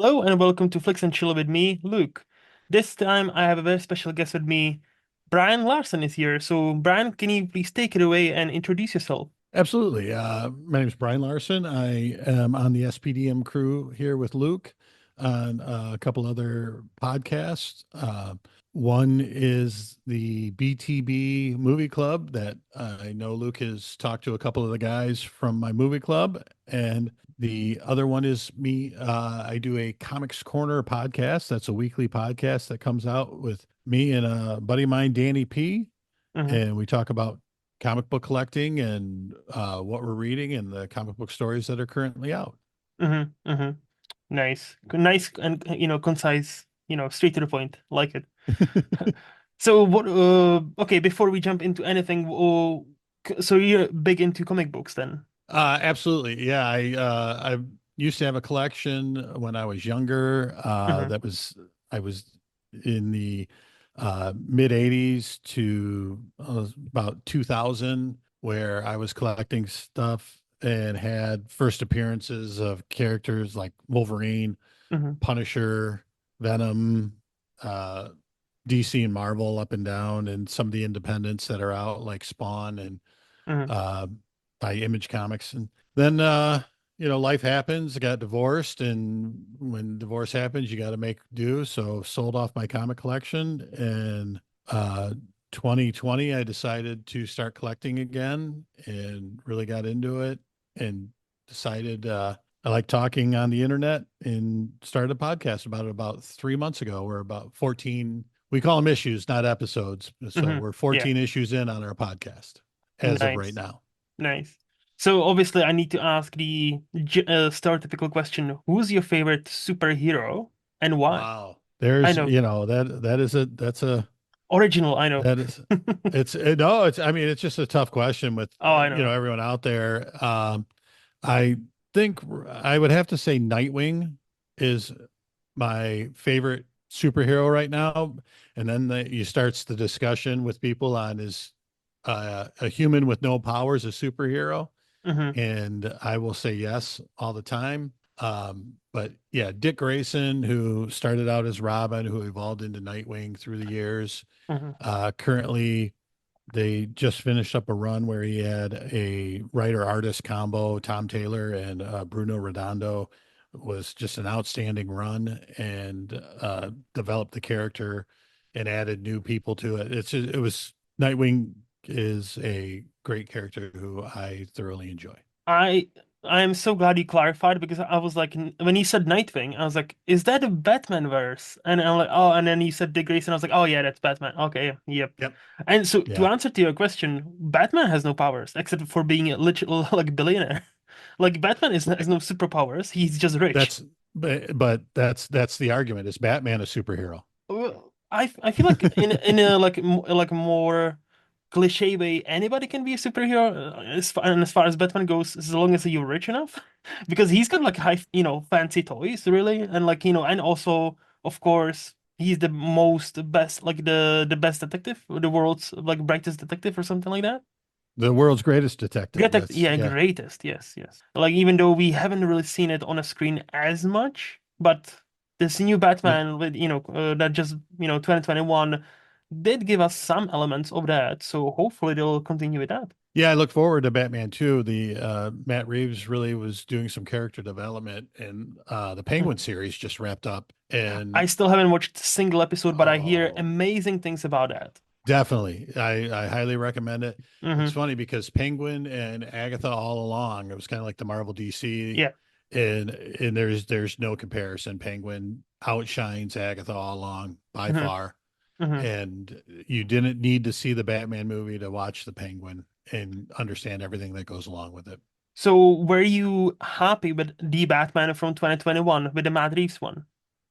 Hello and welcome to Flix and Chill with me, Luke. This time I have a very special guest with me. Brian Larsen is here. So, Brian, can you please take it away and introduce yourself? Absolutely. My name is Brian Larson. I am on the SPDM crew here with Luke on a couple other podcasts. One is the BTB Movie Club that I know Luke has talked to a couple of the guys from my movie club. And the other one is me. I do a Comics Corner podcast. That's a weekly podcast that comes out with me and a buddy of mine, Danny P, Hmm. and we talk about comic book collecting and what we're reading and the comic book stories that are currently out. Hmm. Hmm. Nice and concise, straight to the point. Like it. So what okay, before we jump into anything, so you're big into comic books then? Absolutely. Yeah. I used to have a collection when I was younger. Hmm. I was in the mid 80s to about 2000, where I was collecting stuff and had first appearances of characters like Wolverine, Hmm. Punisher, Venom, uh, DC and Marvel up and down, and some of the independents that are out like Spawn and Hmm. uh, by Image Comics. And then, life happens. I got divorced, and when divorce happens, you got to make do. So sold off my comic collection, and 2020, I decided to start collecting again, and really got into it, and decided I like talking on the internet, and started a podcast about it about 3 months ago. We're about 14. We call them issues, not episodes. So Hmm. we're Yeah, 14 issues in on our podcast as of right nice. now. Nice. So obviously, I need to ask the stereotypical question: Who's your favorite superhero and why? Wow. I There's, know, that is a, that's a, original. I know. that is, no, I mean, it's just a tough question with, Oh, I know. everyone out there. I think I would have to say Nightwing is my favorite superhero right now. And then you starts the discussion with people on is a human with no powers a superhero? Hmm. And I will say yes all the time. But yeah, Dick Grayson, who started out as Robin, who evolved into Nightwing through the years. Hmm. Currently, they just finished up a run where he had a writer artist combo. Tom Taylor and Bruno Redondo was just an outstanding run, and developed the character and added new people to it. It was Nightwing is a great character who I thoroughly enjoy. I I am so glad you clarified because I was like, when you said Nightwing, I was like, is that a Batman verse? And I'm like, oh, and then you said Dick Grayson, I was like, oh yeah, that's Batman. Okay, yep. Yep. And so to Yeah. answer to your question, Batman has no powers except for being a literal like billionaire. Like Batman has Right. no superpowers. He's just rich. But that's the argument. Is Batman a superhero? Well, I feel like in a like a more cliche way, anybody can be a superhero as far as Batman goes, as long as you're rich enough, because he's got like fancy toys really, and and also of course he's the most best like the best detective, the world's like brightest detective or something like that. The world's greatest detective. That's Yeah, yeah. greatest. Yes, yes. Like even though we haven't really seen it on a screen as much, but this new No, Batman with that just 2021 did give us some elements of that. So hopefully they'll continue with that. yeah, I look forward to Batman too. The Matt Reeves really was doing some character development, and the Penguin Mhm. series just wrapped up. I And still haven't watched a single episode, but I hear oh, amazing things about that. definitely, I highly recommend it. It's Hmm. funny because Penguin and Agatha all along, it was kind of like the Marvel DC, Yeah. and there's no comparison. Penguin outshines Agatha all along by Hmm. far. Hmm. And you didn't need to see the Batman movie to watch the Penguin and understand everything that goes along with it. So were you happy with the Batman from 2021 with the Matt Reeves one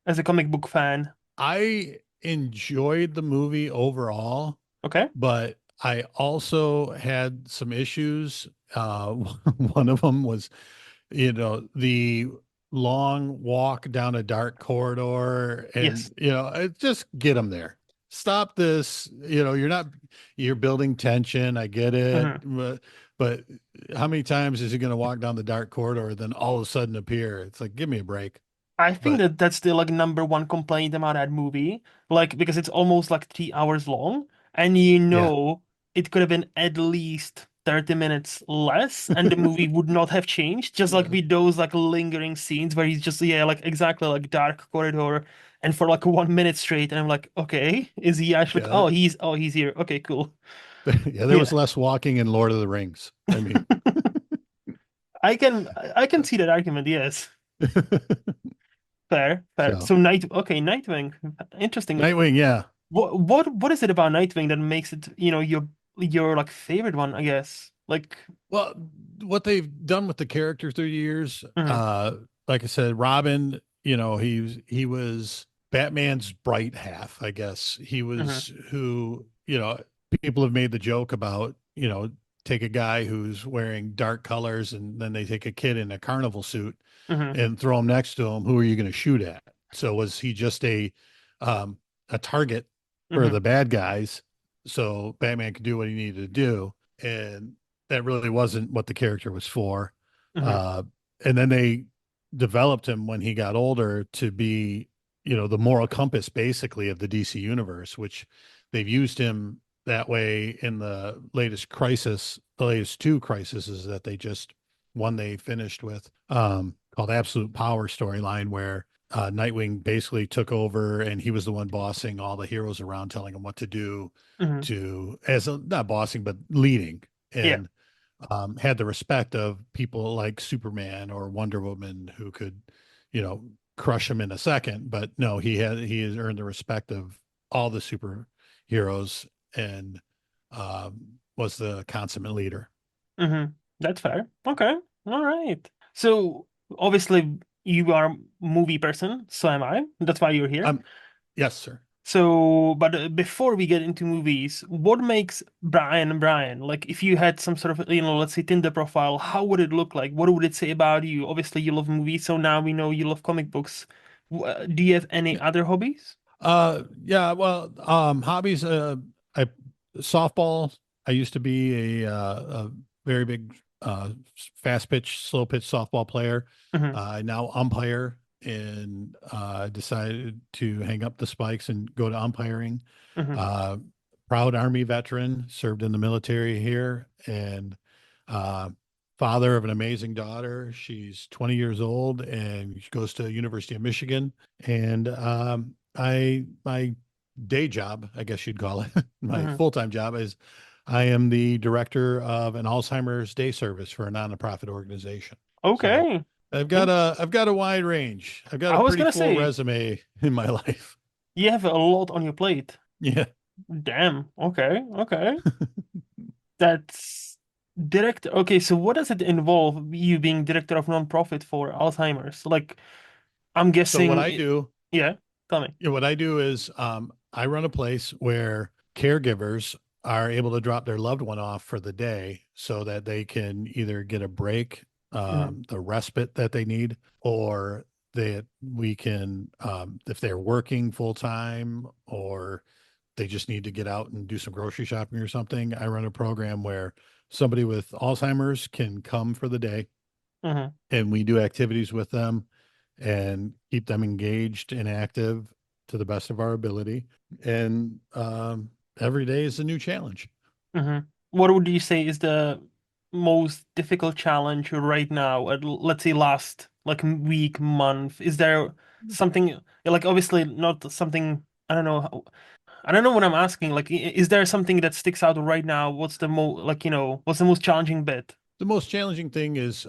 as a comic book fan? I enjoyed the movie overall, Okay. but I also had some issues. One of them was, the long walk down a dark corridor, and Yes. just get them there. Stop this. You're building tension. I get it, Hmm. but how many times is he going to walk down the dark corridor, then all of a sudden appear? It's like, give me a break. I think But that that's the like number one complaint about that movie, like because it's almost like 3 hours long, and yeah, it could have been at least 30 minutes less, and the movie would not have changed. Just like yeah, with those like lingering scenes where he's just yeah, like exactly like dark corridor, and for like 1 minute straight, and I'm like, okay, is he actually? yeah, Oh, he's here. Okay, cool. yeah. There was Yeah, less walking in Lord of the Rings. I mean, I can see that argument. Yes, fair, fair. so So Nightwing, interesting. Nightwing, yeah. What is it about Nightwing that makes it, your like favorite one, I guess? Like, Well, what they've done with the character through the years, mhm, like I said, Robin, he was Batman's bright half, I guess. He mhm, was who, people have made the joke about, take a guy who's wearing dark colors and then they take a kid in a carnival suit mhm, and throw him next to him. Who are you going to shoot at? So was he just um, a target for mhm, the bad guys so Batman could do what he needed to do? And that really wasn't what the character was for. mhm, Uh, and then they developed him when he got older to be, the moral compass basically of the DC universe, which they've used him that way in the latest two crises that they just one they finished with, called Absolute Power storyline, where Nightwing basically took over and he was the one bossing all the heroes around, telling them what to do mhm. not bossing, but leading. Yeah. And had the respect of people like Superman or Wonder Woman who could, you know, crush him in a second. But no, he has earned the respect of all the superheroes and was the consummate leader. That's fair. Okay. All right. So obviously you are a movie person, so am I. That's why you're here. Um, yes, sir. So, but before we get into movies, what makes Brian Brian? Like, if you had some sort of, let's say Tinder profile, how would it look like? What would it say about you? Obviously, you love movies, so now we know you love comic books. Do you have any other hobbies? Yeah, well, hobbies, I softball. I used to be a very big, fast pitch, slow pitch softball player. Hmm. I now umpire and decided to hang up the spikes and go to umpiring. Hmm. Uh, Proud Army veteran, served in the military here, and uh, father of an amazing daughter. She's 20 years old and she goes to University of Michigan. And my day job, I guess you'd call it, my Hmm. full-time job is I am the director of an Alzheimer's day service for a nonprofit organization. So Okay. I've got a wide range. I've got a I was pretty gonna full say resume in my life. you have a lot on your plate. Yeah. Damn. Okay. Okay. That's director. Okay, so what does it involve, you being director of nonprofit for Alzheimer's? Like, I'm So what guessing I do yeah, tell me. Yeah, what I do is I run a place where caregivers are able to drop their loved one off for the day so that they can either get a break, Hmm. the respite that they need, or that we can, if they're working full time or they just need to get out and do some grocery shopping or something. I run a program where somebody with Alzheimer's can come for the day Hmm. and we do activities with them and keep them engaged and active to the best of our ability. And every day is a new challenge. Hmm. What would you say is the most difficult challenge right now, let's say last like week, month? Is there something like obviously not something, I don't know I don't know what I'm asking. Like, is there something that sticks out right now? What's the what's the most challenging bit? The most challenging thing is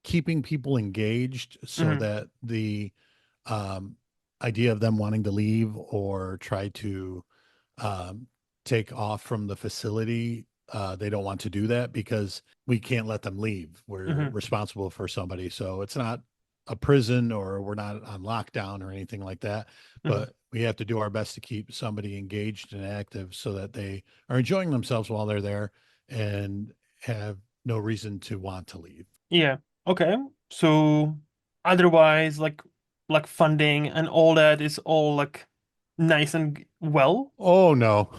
keeping people engaged so Hmm. that the um, idea of them wanting to leave or try to um, take off from the facility. They don't want to do that because we can't let them leave. We're Hmm. responsible for somebody. So it's not a prison or we're not on lockdown or anything like that. Hmm. But we have to do our best to keep somebody engaged and active so that they are enjoying themselves while they're there and have no reason to want to leave. Yeah. Okay. So otherwise, like funding and all that is all like nice and well. Oh no.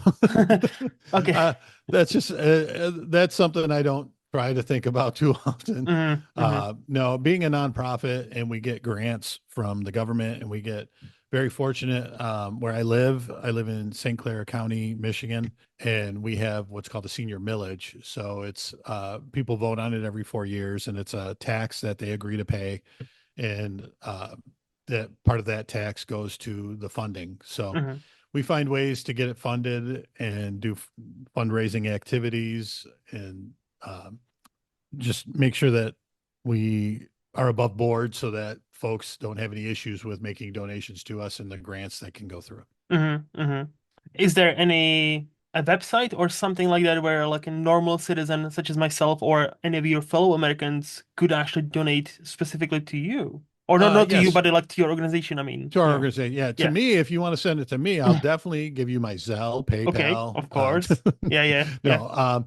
Okay. uh, that's something I don't. try to think about too often. Mm-hmm. Mm-hmm. No, being a nonprofit and we get grants from the government and we get very fortunate where I live in St. Clair County, Michigan, and we have what's called the senior millage. So it's people vote on it every 4 years and it's a tax that they agree to pay. And that part of that tax goes to the funding. So Mm-hmm. we find ways to get it funded and do fundraising activities and um, just make sure that we are above board so that folks don't have any issues with making donations to us and the grants that can go through. Mm-hmm. Mm-hmm. Is there any a website or something like that where like a normal citizen such as myself or any of your fellow Americans could actually donate specifically to you? Or not to you, Yes, but like to your organization, I mean, to our organization. Yeah, to Yeah. me, if you want to send it to me, I'll definitely give you my Zelle, Okay, PayPal. of course. Yeah, yeah, yeah. No,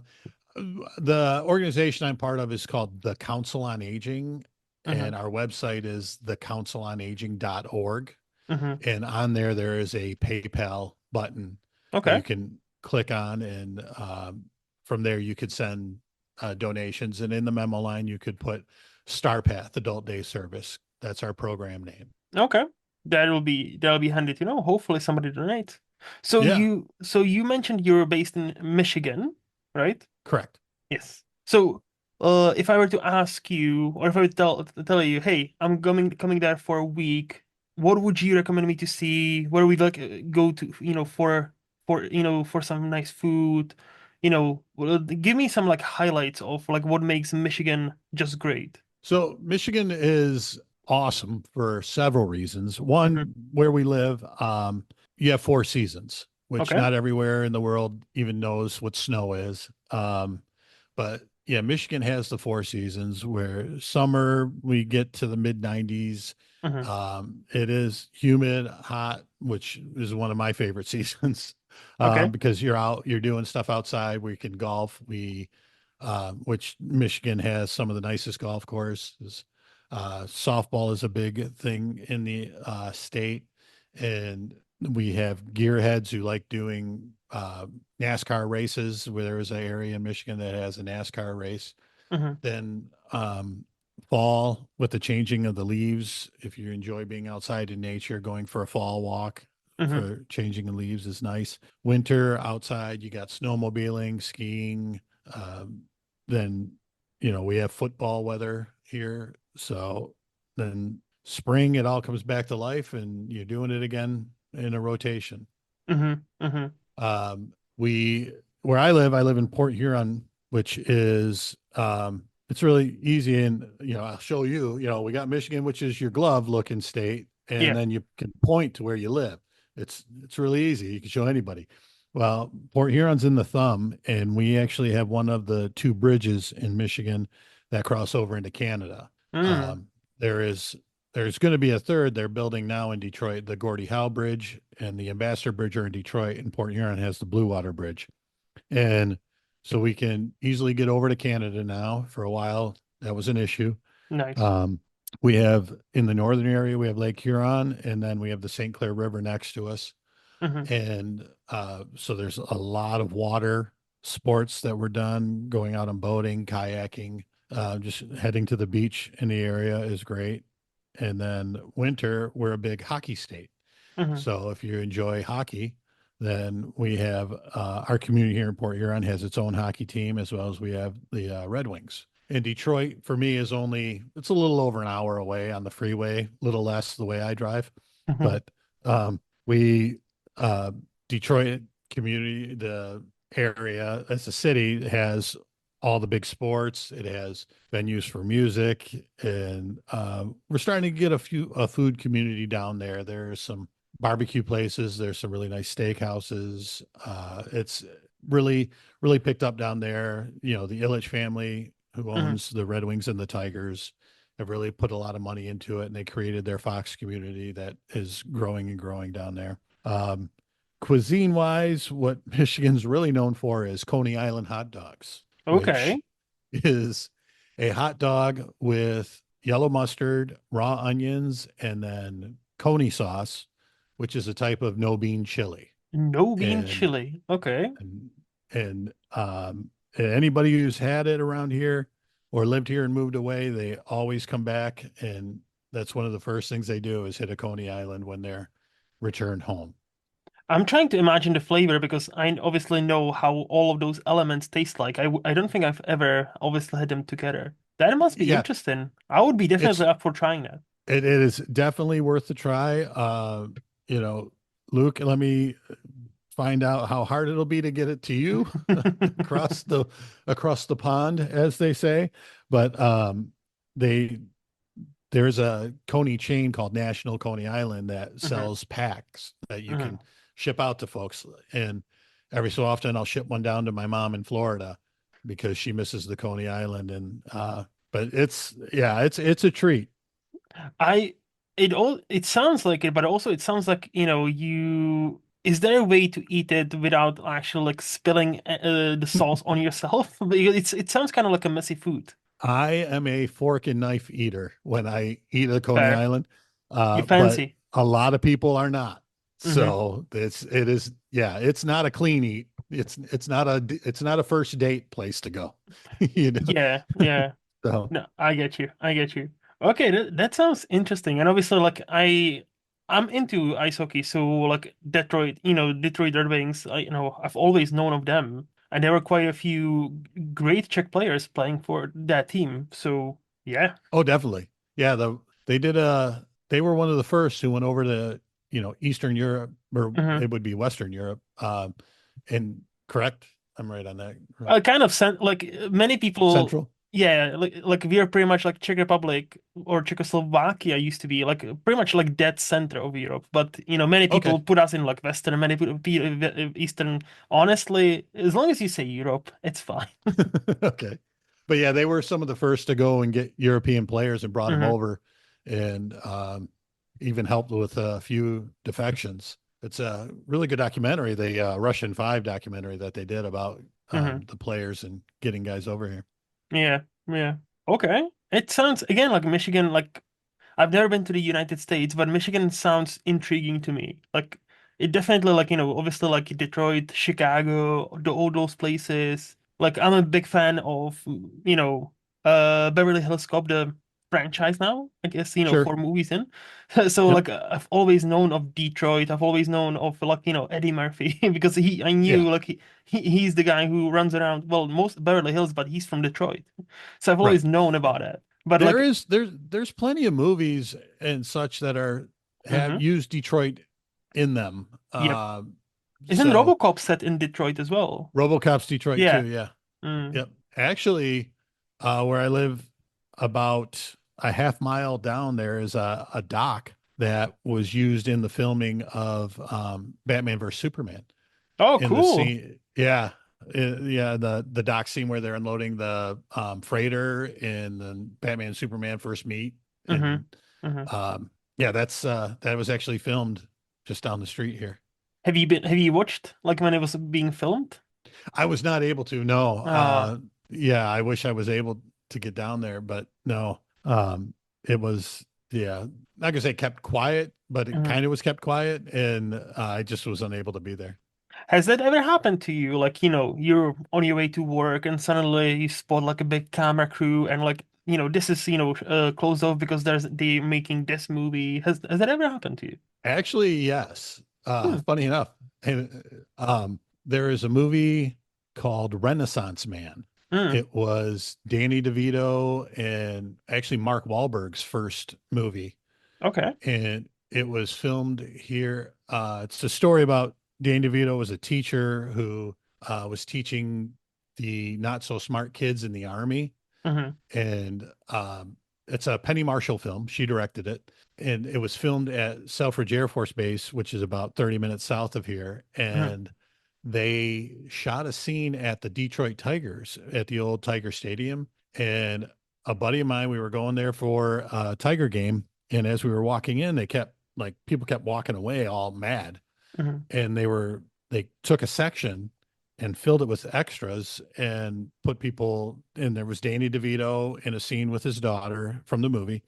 the organization I'm part of is called the Council on Aging, Mm-hmm. and our website is thecouncilonaging.org. Mm-hmm. And on there, there is a PayPal button that Okay. you can click on, and from there you could send donations. And in the memo line, you could put Star Path Adult Day Service. That's our program name. Okay. That'll be handy to know. Hopefully somebody donates. Yeah, So you mentioned you're based in Michigan, right? correct. Yes. So, if I were to ask you, or if I would tell you, hey, I'm coming there for a week, what would you recommend me to see? Where we like go to, for some nice food, give me some like highlights of like what makes Michigan just great. So Michigan is awesome for several reasons. Hmm. One, where we live, you have 4 seasons, which Okay. not everywhere in the world even knows what snow is. But yeah, Michigan has the 4 seasons where summer we get to the mid 90s. Hmm. It is humid, hot, which is one of my favorite seasons Okay. because you're out, you're doing stuff outside where you can golf. Which Michigan has some of the nicest golf courses. Softball is a big thing in the state, and we have gearheads who like doing NASCAR races. Where there is an area in Michigan that has a NASCAR race. Hmm. Then fall with the changing of the leaves. If you enjoy being outside in nature, going for a fall walk Hmm. for changing the leaves is nice. Winter outside, you got snowmobiling, skiing. Um, then, we have football weather here. So then spring, it all comes back to life and you're doing it again in a rotation. Hmm. Hmm. We where I live in Port Huron, which is it's really easy. And I'll show you. We got Michigan, which is your glove looking state, and Yeah. then you can point to where you live. It's really easy. You can show anybody. Well, Port Huron's in the thumb, and we actually have one of the two bridges in Michigan that cross over into Canada. Mm. Um, there is there's going to be a third they're building now in Detroit. The Gordie Howe Bridge and the Ambassador Bridge are in Detroit, and Port Huron has the Blue Water Bridge. And so we can easily get over to Canada now. For a while, that was an issue. Nice. Um, we have in the northern area, we have Lake Huron, and then we have the St. Clair River next to us. Hmm. And so there's a lot of water sports that were done, going out on boating, kayaking, just heading to the beach in the area is great. And then winter, we're a big hockey state. Hmm. So if you enjoy hockey, then we have our community here in Port Huron has its own hockey team, as well as we have the Red Wings. And Detroit, for me, it's a little over an hour away on the freeway, a little less the way I drive. Hmm. But we, uh, Detroit community, the area as a city has all the big sports. It has venues for music, and we're starting to get a food community down there. There's some barbecue places. There's some really nice steakhouses. It's really, really picked up down there. The Ilitch family who Hmm. owns the Red Wings and the Tigers have really put a lot of money into it, and they created their Fox community that is growing and growing down there. Cuisine wise, what Michigan's really known for is Coney Island hot dogs, which Okay. is a hot dog with yellow mustard, raw onions, and then Coney sauce, which is a type of no bean chili. No bean And chili. Okay. and and anybody who's had it around here or lived here and moved away, they always come back, and that's one of the first things they do is hit a Coney Island when they're returned home. I'm trying to imagine the flavor because I obviously know how all of those elements taste like. I don't think I've ever obviously had them together. That must be Yeah, interesting. I would be it's definitely up for trying that. it is definitely worth the try. You know, Luke, let me find out how hard it'll be to get it to you across the pond, as they say. But they there's a Coney chain called National Coney Island that Hmm. sells packs that you Hmm. can ship out to folks. And every so often I'll ship one down to my mom in Florida because she misses the Coney Island. And but it's a treat. I it sounds like it, but also it sounds like, you is there a way to eat it without actually like spilling the sauce on yourself? Because it sounds kind of like a messy food. I am a fork and knife eater when I eat a Coney Fair. Island, You but fancy. a lot of people are not. Hmm. So it's not a clean eat. It's not a first date place to go. You know. Yeah, yeah. So No, I get you. I get you. Okay, that sounds interesting. And obviously, like I'm into ice hockey, so like Detroit, Detroit Red Wings. I've always known of them, and there were quite a few great Czech players playing for that team. So yeah. oh, definitely. Yeah, they were one of the first who went over to, Eastern Europe, or Hmm. it would be Western Europe. And correct, I'm right on that. Right. I kind of sent like many people. Central. Yeah, like we are pretty much like Czech Republic or Czechoslovakia used to be like pretty much like dead center of Europe. But many Okay. people put us in like Western, many people Eastern. Honestly, as long as you say Europe, it's fine. Okay. But yeah, they were some of the first to go and get European players and brought them Hmm. over, and even helped with a few defections. It's a really good documentary, the Russian Five documentary that they did about Hmm. the players and getting guys over here. Yeah, yeah. Okay. It sounds again like Michigan. Like I've never been to the United States, but Michigan sounds intriguing to me. Like it definitely like, obviously like Detroit, Chicago, all those places. Like I'm a big fan of, Beverly Hills Cop, the franchise now, I guess, Sure. for movies in. So Yep. like I've always known of Detroit. I've always known of like, Eddie Murphy because I Yeah. knew like he's the guy who runs around, well, most Beverly Hills, but he's from Detroit. So I've Right. always known about it. But There like, is there's plenty of movies and such that are have mhm. used Detroit in them. Yep. Isn't So RoboCop set in Detroit as well? RoboCop's Detroit too. Yeah. Yeah. Mm. Yep. Actually, where I live, about a half mile down there is a dock that was used in the filming of Batman versus Superman. Oh, In the cool. scene, yeah, yeah, the dock scene where they're unloading the freighter and then Batman and Superman first meet, Hmm. and Hmm. yeah, that was actually filmed just down the street here. Have you watched like when it was being filmed? I was not able to. No. Ah, Yeah, I wish I was able to get down there, but no. It was, yeah, not gonna say kept quiet, but it mhm. kind of was kept quiet, and I just was unable to be there. Has that ever happened to you? Like, you're on your way to work and suddenly you spot like a big camera crew and like, this is, closed off because they making this movie. Has that ever happened to you? Actually, yes. Hmm. Funny enough, and there is a movie called Renaissance Man. Hmm. It was Danny DeVito and actually Mark Wahlberg's first movie, Okay. and it was filmed here. It's a story about Danny DeVito was a teacher who was teaching the not so smart kids in the army, Hmm. and it's a Penny Marshall film. She directed it, and it was filmed at Selfridge Air Force Base, which is about 30 minutes south of here. Hmm. And they shot a scene at the Detroit Tigers at the old Tiger Stadium. And a buddy of mine, we were going there for a Tiger game, and as we were walking in, people kept walking away all mad, Hmm. and they took a section and filled it with extras and put people in. There was Danny DeVito in a scene with his daughter from the movie,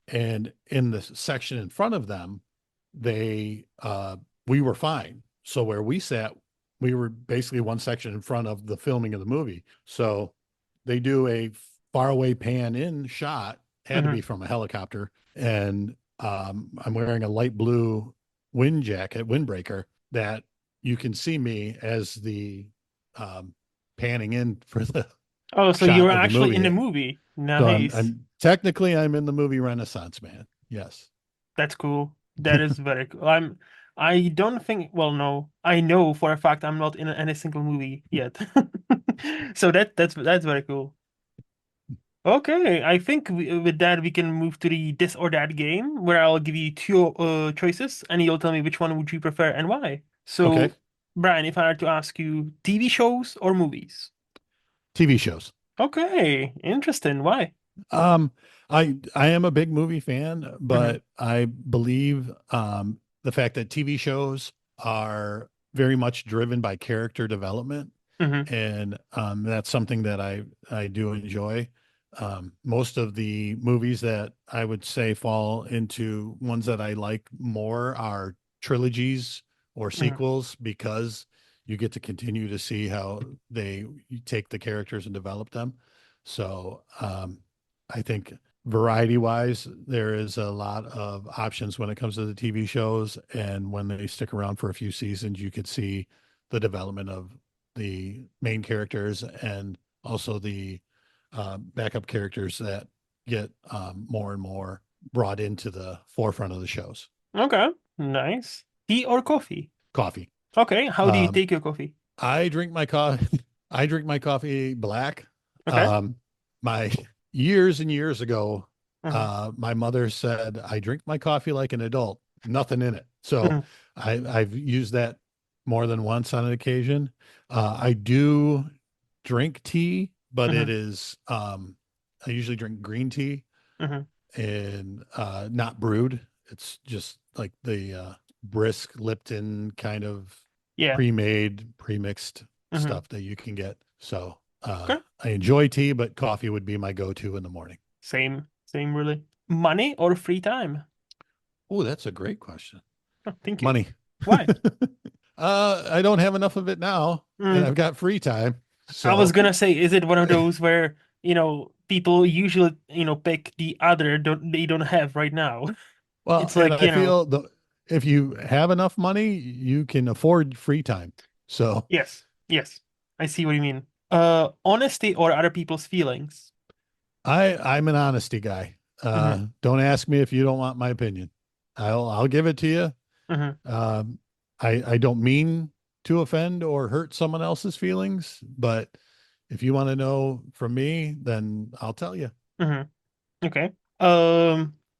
and in the section in front of them, they we were fine. So where we sat, we were basically one section in front of the filming of the movie. So they do a faraway pan in shot, had to be Hmm. from a helicopter. And I'm wearing a light blue wind jacket, windbreaker, that you can see me as the um, panning in for the Oh, so you shot were of the actually in movie. the movie. So Nice. I'm technically I'm in the movie Renaissance Man. Yes. That's cool. That is very cool. I don't think, well, no, I know for a fact I'm not in any single movie yet. So that's very cool. Okay, I think with that we can move to the this or that game where I'll give you two choices and you'll tell me which one would you prefer and why. Okay. So, Brian, if I had to ask you TV shows or movies? TV shows. Okay, interesting. Why? Um, I am a big movie fan, Hmm. but I believe the fact that TV shows are very much driven by character development, Hmm. and that's something that I do enjoy. Most of the movies that I would say fall into ones that I like more are trilogies or Hmm. sequels because you get to continue to see how they you take the characters and develop them. So I think variety wise, there is a lot of options when it comes to the TV shows. And when they stick around for a few seasons, you could see the development of the main characters and also the backup characters that get more and more brought into the forefront of the shows. Okay, nice. Tea or coffee? Coffee. Okay, how do you Um, take your coffee? I drink my coffee. I drink my coffee black. Okay. Um, my years and years ago, Hmm. my mother said I drink my coffee like an adult, nothing in it. So Hmm. I've used that more than once on an occasion. I do drink tea, but it Hmm. is I usually drink green tea Hmm. and not brewed. It's just like the brisk Lipton kind of Yeah. pre-made, pre-mixed Hmm. stuff that you can get. So Okay. I enjoy tea, but coffee would be my go-to in the morning. Same really. Money or free time? Oh, that's a great question. Oh, thank you. Money. Why? I don't have enough of it now, and Mm, I've got free time. I was So, gonna say, is it one of those where, people usually, pick the other they don't have right now? well, It's and like, I feel the if you have enough money, you can afford free time. So yes, yes. I see what you mean. Honesty or other people's feelings? I'm an honesty guy. Hmm. Don't ask me if you don't want my opinion. I'll give it to you. Hmm. Um, I don't mean to offend or hurt someone else's feelings, but if you want to know from me, then I'll tell you. Hmm. Okay.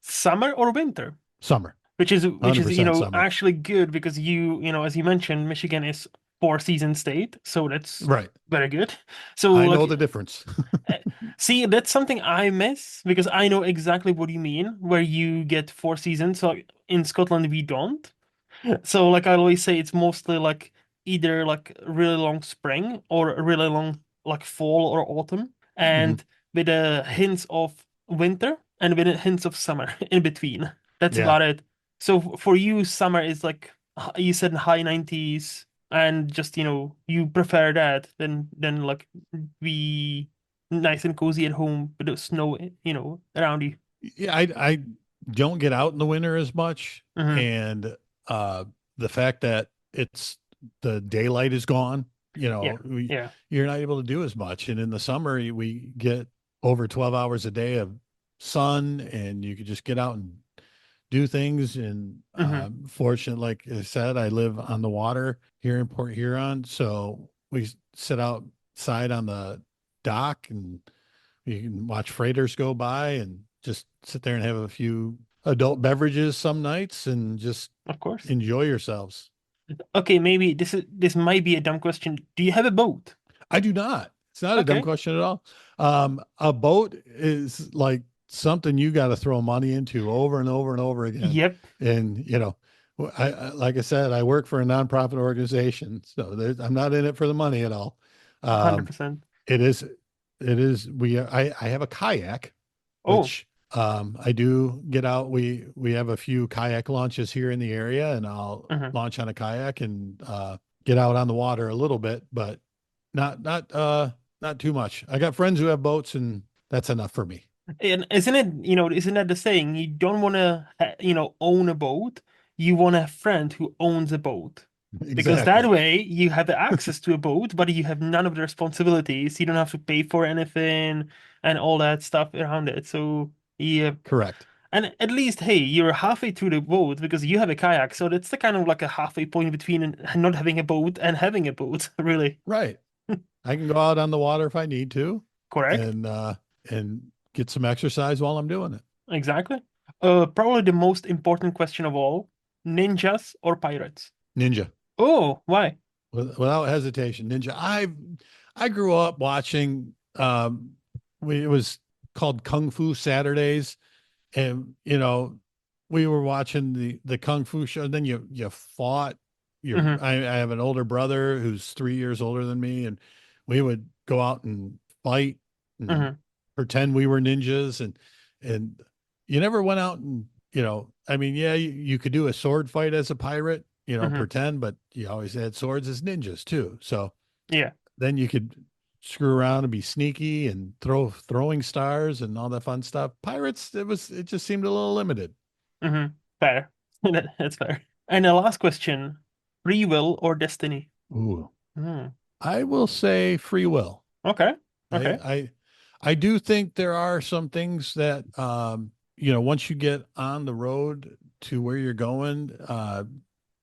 Summer or winter? Summer, Which is 100% summer. actually good because as you mentioned, Michigan is four season state, so that's Right. very good. So I know like, the difference. uh, see, that's something I miss because I know exactly what you mean, where you get four seasons. So like, in Scotland we don't. So like I always say, it's mostly like either like a really long spring or a really long like fall or autumn, Mhm. and with a hints of winter and with a hints of summer in between. That's Yeah. about it. So for you, summer is like you said high 90s, and just you prefer that than like be nice and cozy at home with the snow around you. Yeah. I don't get out in the winter as much. Hmm. And uh, the fact that it's the daylight is gone, Yeah, yeah. you're not able to do as much. And in the summer, we get over 12 hours a day of sun and you could just get out and do things. And Hmm. fortunate, like I said, I live on the water here in Port Huron. So we sit outside on the dock and you can watch freighters go by and just sit there and have a few adult beverages some nights and just Of course. enjoy yourselves. Okay, maybe this might be a dumb question. Do you have a boat? I do not. It's not a dumb Okay. question at all. A boat is like something you got to throw money into over and over and over again. Yep. And, like I said, I work for a nonprofit organization, so I'm not in it for the money at all. Um, 100%. it is, I have a kayak, Oh. which I do get out. We have a few kayak launches here in the area, and I'll Hmm. launch on a kayak and get out on the water a little bit, but not too much. I got friends who have boats, and that's enough for me. And isn't it, isn't that the saying? You don't want to, own a boat. You want a friend who owns a boat. Because that Exactly. way you have access to a boat, but you have none of the responsibilities. You don't have to pay for anything and all that stuff around it. So, yeah. Correct. And at least, hey, you're halfway through the boat because you have a kayak. So that's the kind of like a halfway point between not having a boat and having a boat, really. Right. I can go out on the water if I need to, Correct? and get some exercise while I'm doing it. Exactly. Probably the most important question of all, ninjas or pirates? Ninja. Oh, why? Without hesitation, ninja. I grew up watching it was called Kung Fu Saturdays, and we were watching the Kung Fu show, and then you fought. Mm-hmm, I have an older brother who's 3 years older than me, and we would go out and fight and mm-hmm, pretend we were ninjas, and you never went out and I mean, yeah, you could do a sword fight as a pirate, mm-hmm. pretend, but you always had swords as ninjas too. So Yeah. then you could screw around and be sneaky and throwing stars and all that fun stuff. Pirates, it just seemed a little limited. Mm-hmm. Fair. That's fair. And the last question, free will or destiny? Ooh, Hmm. I will say free will. Okay. I Okay. I I do think there are some things that once you get on the road to where you're going,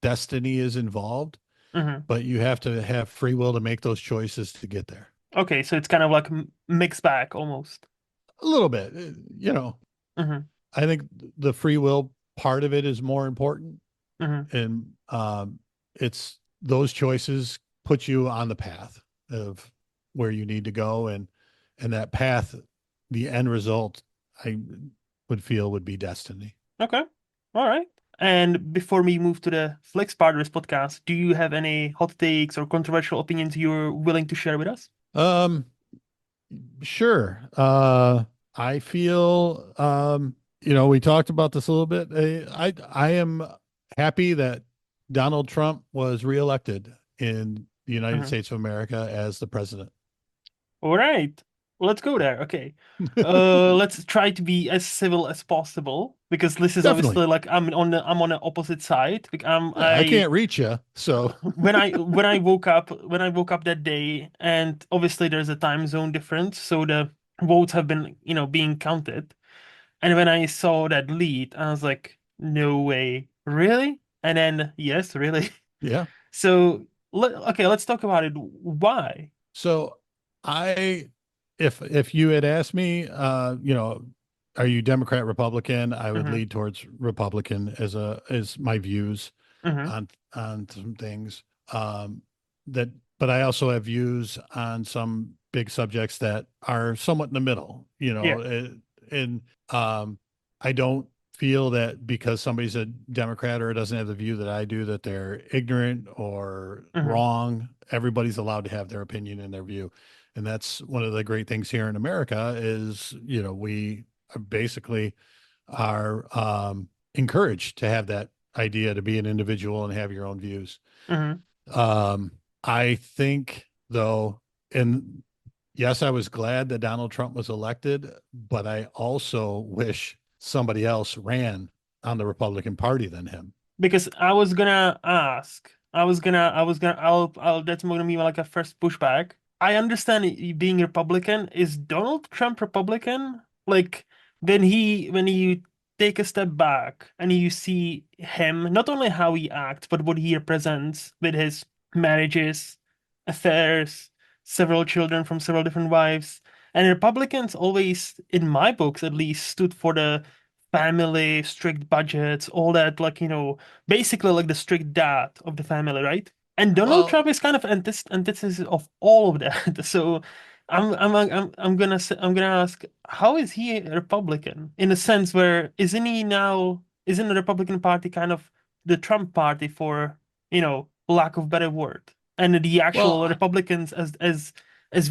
destiny is involved, Mm-hmm. but you have to have free will to make those choices to get there. Okay, so it's kind of like mixed bag almost. A little bit, Mm-hmm. I think the free will part of it is more important, Mm-hmm. and it's those choices put you on the path of where you need to go, and that path, the end result, I would feel would be destiny. Okay. All right. And before we move to the Flix part of this podcast, do you have any hot takes or controversial opinions you're willing to share with us? Um, sure. I feel, we talked about this a little bit. I am happy that Donald Trump was reelected in the United Mhm. States of America as the president. All right. Let's go there. Okay. Let's try to be as civil as possible because this is Definitely. obviously like I'm on the opposite side. Like, Yeah, I can't reach you. So, when I woke up that day, and obviously there's a time zone difference, so the votes have been being counted. And when I saw that lead, I was like, no way, really? And then yes, really. yeah. So okay, let's talk about it. Why? So I, if you had asked me, are you Democrat, Republican? I would Mm-hmm. lead towards Republican as my views Mm-hmm. on some things. Um, that, but I also have views on some big subjects that are somewhat in the middle. Yeah. And I don't feel that because somebody's a Democrat or doesn't have the view that I do that they're ignorant or Mm-hmm. wrong. Everybody's allowed to have their opinion and their view, and that's one of the great things here in America is we basically are encouraged to have that idea to be an individual and have your own views. Mm-hmm. Um, I think though, and yes, I was glad that Donald Trump was elected, but I also wish somebody else ran on the Republican Party than him. Because I was gonna ask, that's gonna be like a first pushback. I understand being Republican. Is Donald Trump Republican? Like, when you take a step back and you see him, not only how he acts, but what he represents with his marriages, affairs, several children from several different wives. And Republicans always, in my books at least, stood for the family, strict budgets, all that, like, basically like the strict dad of the family, right? And Donald Well, Trump is kind of antithesis of all of that. So I'm gonna ask, how is he a Republican in a sense where isn't the Republican Party kind of the Trump party for, lack of better word? And the actual well, Republicans as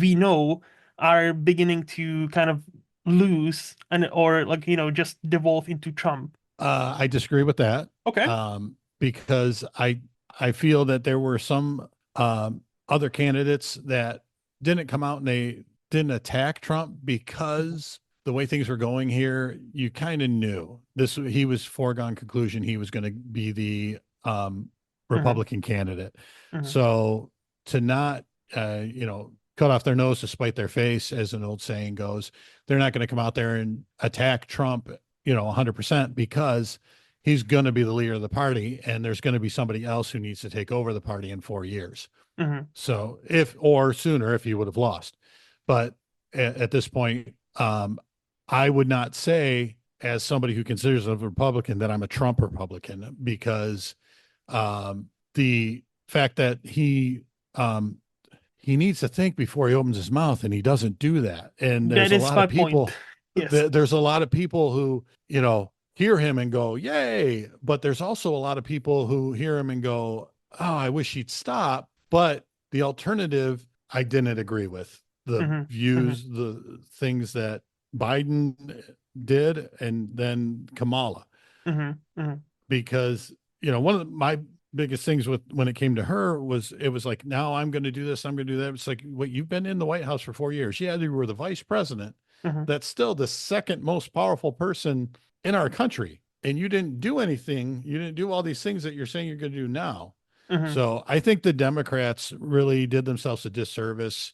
we know are beginning to kind of lose and or like just devolve into Trump. I disagree with that Okay. because I feel that there were some. other candidates that didn't come out and they didn't attack Trump because the way things were going here, you kind of knew this. He was foregone conclusion. He was going to be the Mm-hmm. Republican candidate. Mm-hmm. So to not, cut off their nose to spite their face, as an old saying goes, they're not going to come out there and attack Trump, 100% because he's going to be the leader of the party and there's going to be somebody else who needs to take over the party in 4 years. Mm-hmm. So or sooner if he would have lost. But at this point, I would not say, as somebody who considers himself a Republican, that I'm a Trump Republican, because the fact that he needs to think before he opens his mouth, and he doesn't do that. And That is my point. Yes. there's a lot of people who, hear him and go, yay. But there's also a lot of people who hear him and go, oh, I wish he'd stop. But the alternative, I didn't agree with the Mm-hmm. Mm-hmm. views, the things that Biden did, and then Kamala, Mm-hmm. Mm-hmm. because, one of my biggest things when it came to her was, it was like, now I'm going to do this, I'm going to do that. It's like, what, you've been in the White House for 4 years. Yeah, you were the vice president. Mm-hmm. That's still the second most powerful person in our country. And you didn't do anything. You didn't do all these things that you're saying you're going to do now. Mm-hmm. So I think the Democrats really did themselves a disservice,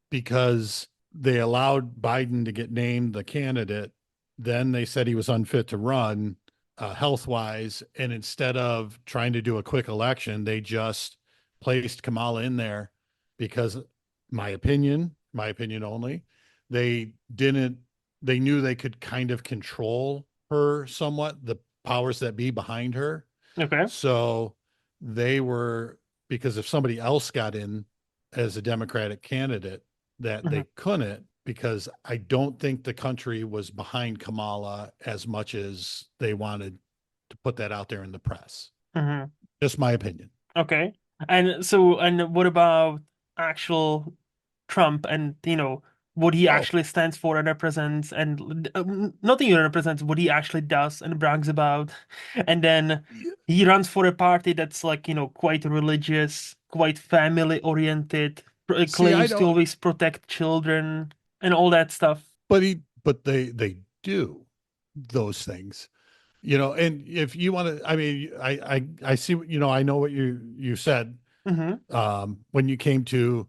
because they allowed Biden to get named the candidate. Then they said he was unfit to run, health wise. And instead of trying to do a quick election, they just placed Kamala in there because, my opinion only, they knew they could kind of control her somewhat, the powers that be behind her. Okay. So they were, because if somebody else got in as a Democratic candidate, that Mm-hmm. they couldn't, because I don't think the country was behind Kamala as much as they wanted to put that out there in the press. Mm-hmm. Just my opinion. Okay. And what about actual Trump and, what he Oh, actually stands for and represents, and nothing he represents, what he actually does and brags about. And then he runs for a party that's like, quite religious, quite family oriented, see, I claims to don't, always protect children and all that stuff. but they do those things, and if you want to, I mean, I see, I know what you said, Mm-hmm. when you came to,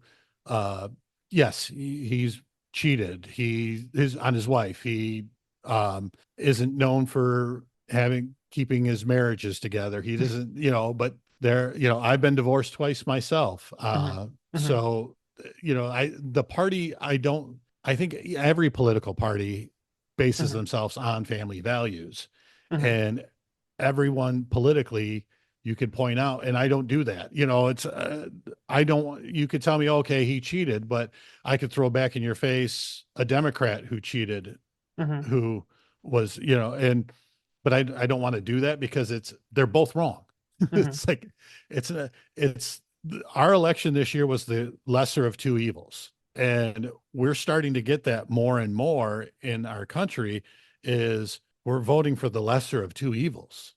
yes, he's cheated. He is on his wife. He, isn't known for keeping his marriages together. He doesn't, but there, I've been divorced twice myself. Mm-hmm. Mm-hmm. So, the party, I think every political party bases Mm-hmm. themselves on family values, Mm-hmm. and everyone politically, you could point out, and I don't do that. It's, I don't, you could tell me, okay, he cheated, but I could throw back in your face a Democrat who cheated, Mm-hmm. who was, but I don't want to do that, because they're both wrong. Mm-hmm. It's like, it's our election this year was the lesser of two evils. And we're starting to get that more and more in our country, is we're voting for the lesser of two evils.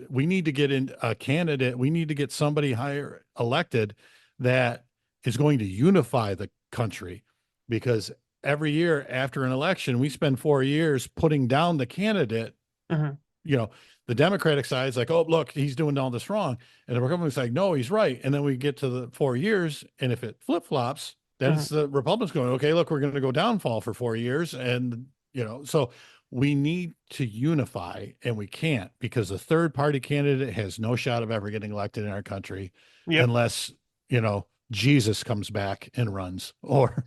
We need to get in a candidate. We need to get somebody higher elected that is going to unify the country, because every year after an election, we spend 4 years putting down the candidate. Mm-hmm. You know, the Democratic side is like, oh, look, he's doing all this wrong. And the Republicans like, no, he's right. And then we get to the 4 years. And if it flip flops, then Mm-hmm. it's the Republicans going, okay, look, we're going to go downfall for 4 years. And, so we need to unify, and we can't, because a third party candidate has no shot of ever getting elected in our country Yep. unless, Jesus comes back and runs, or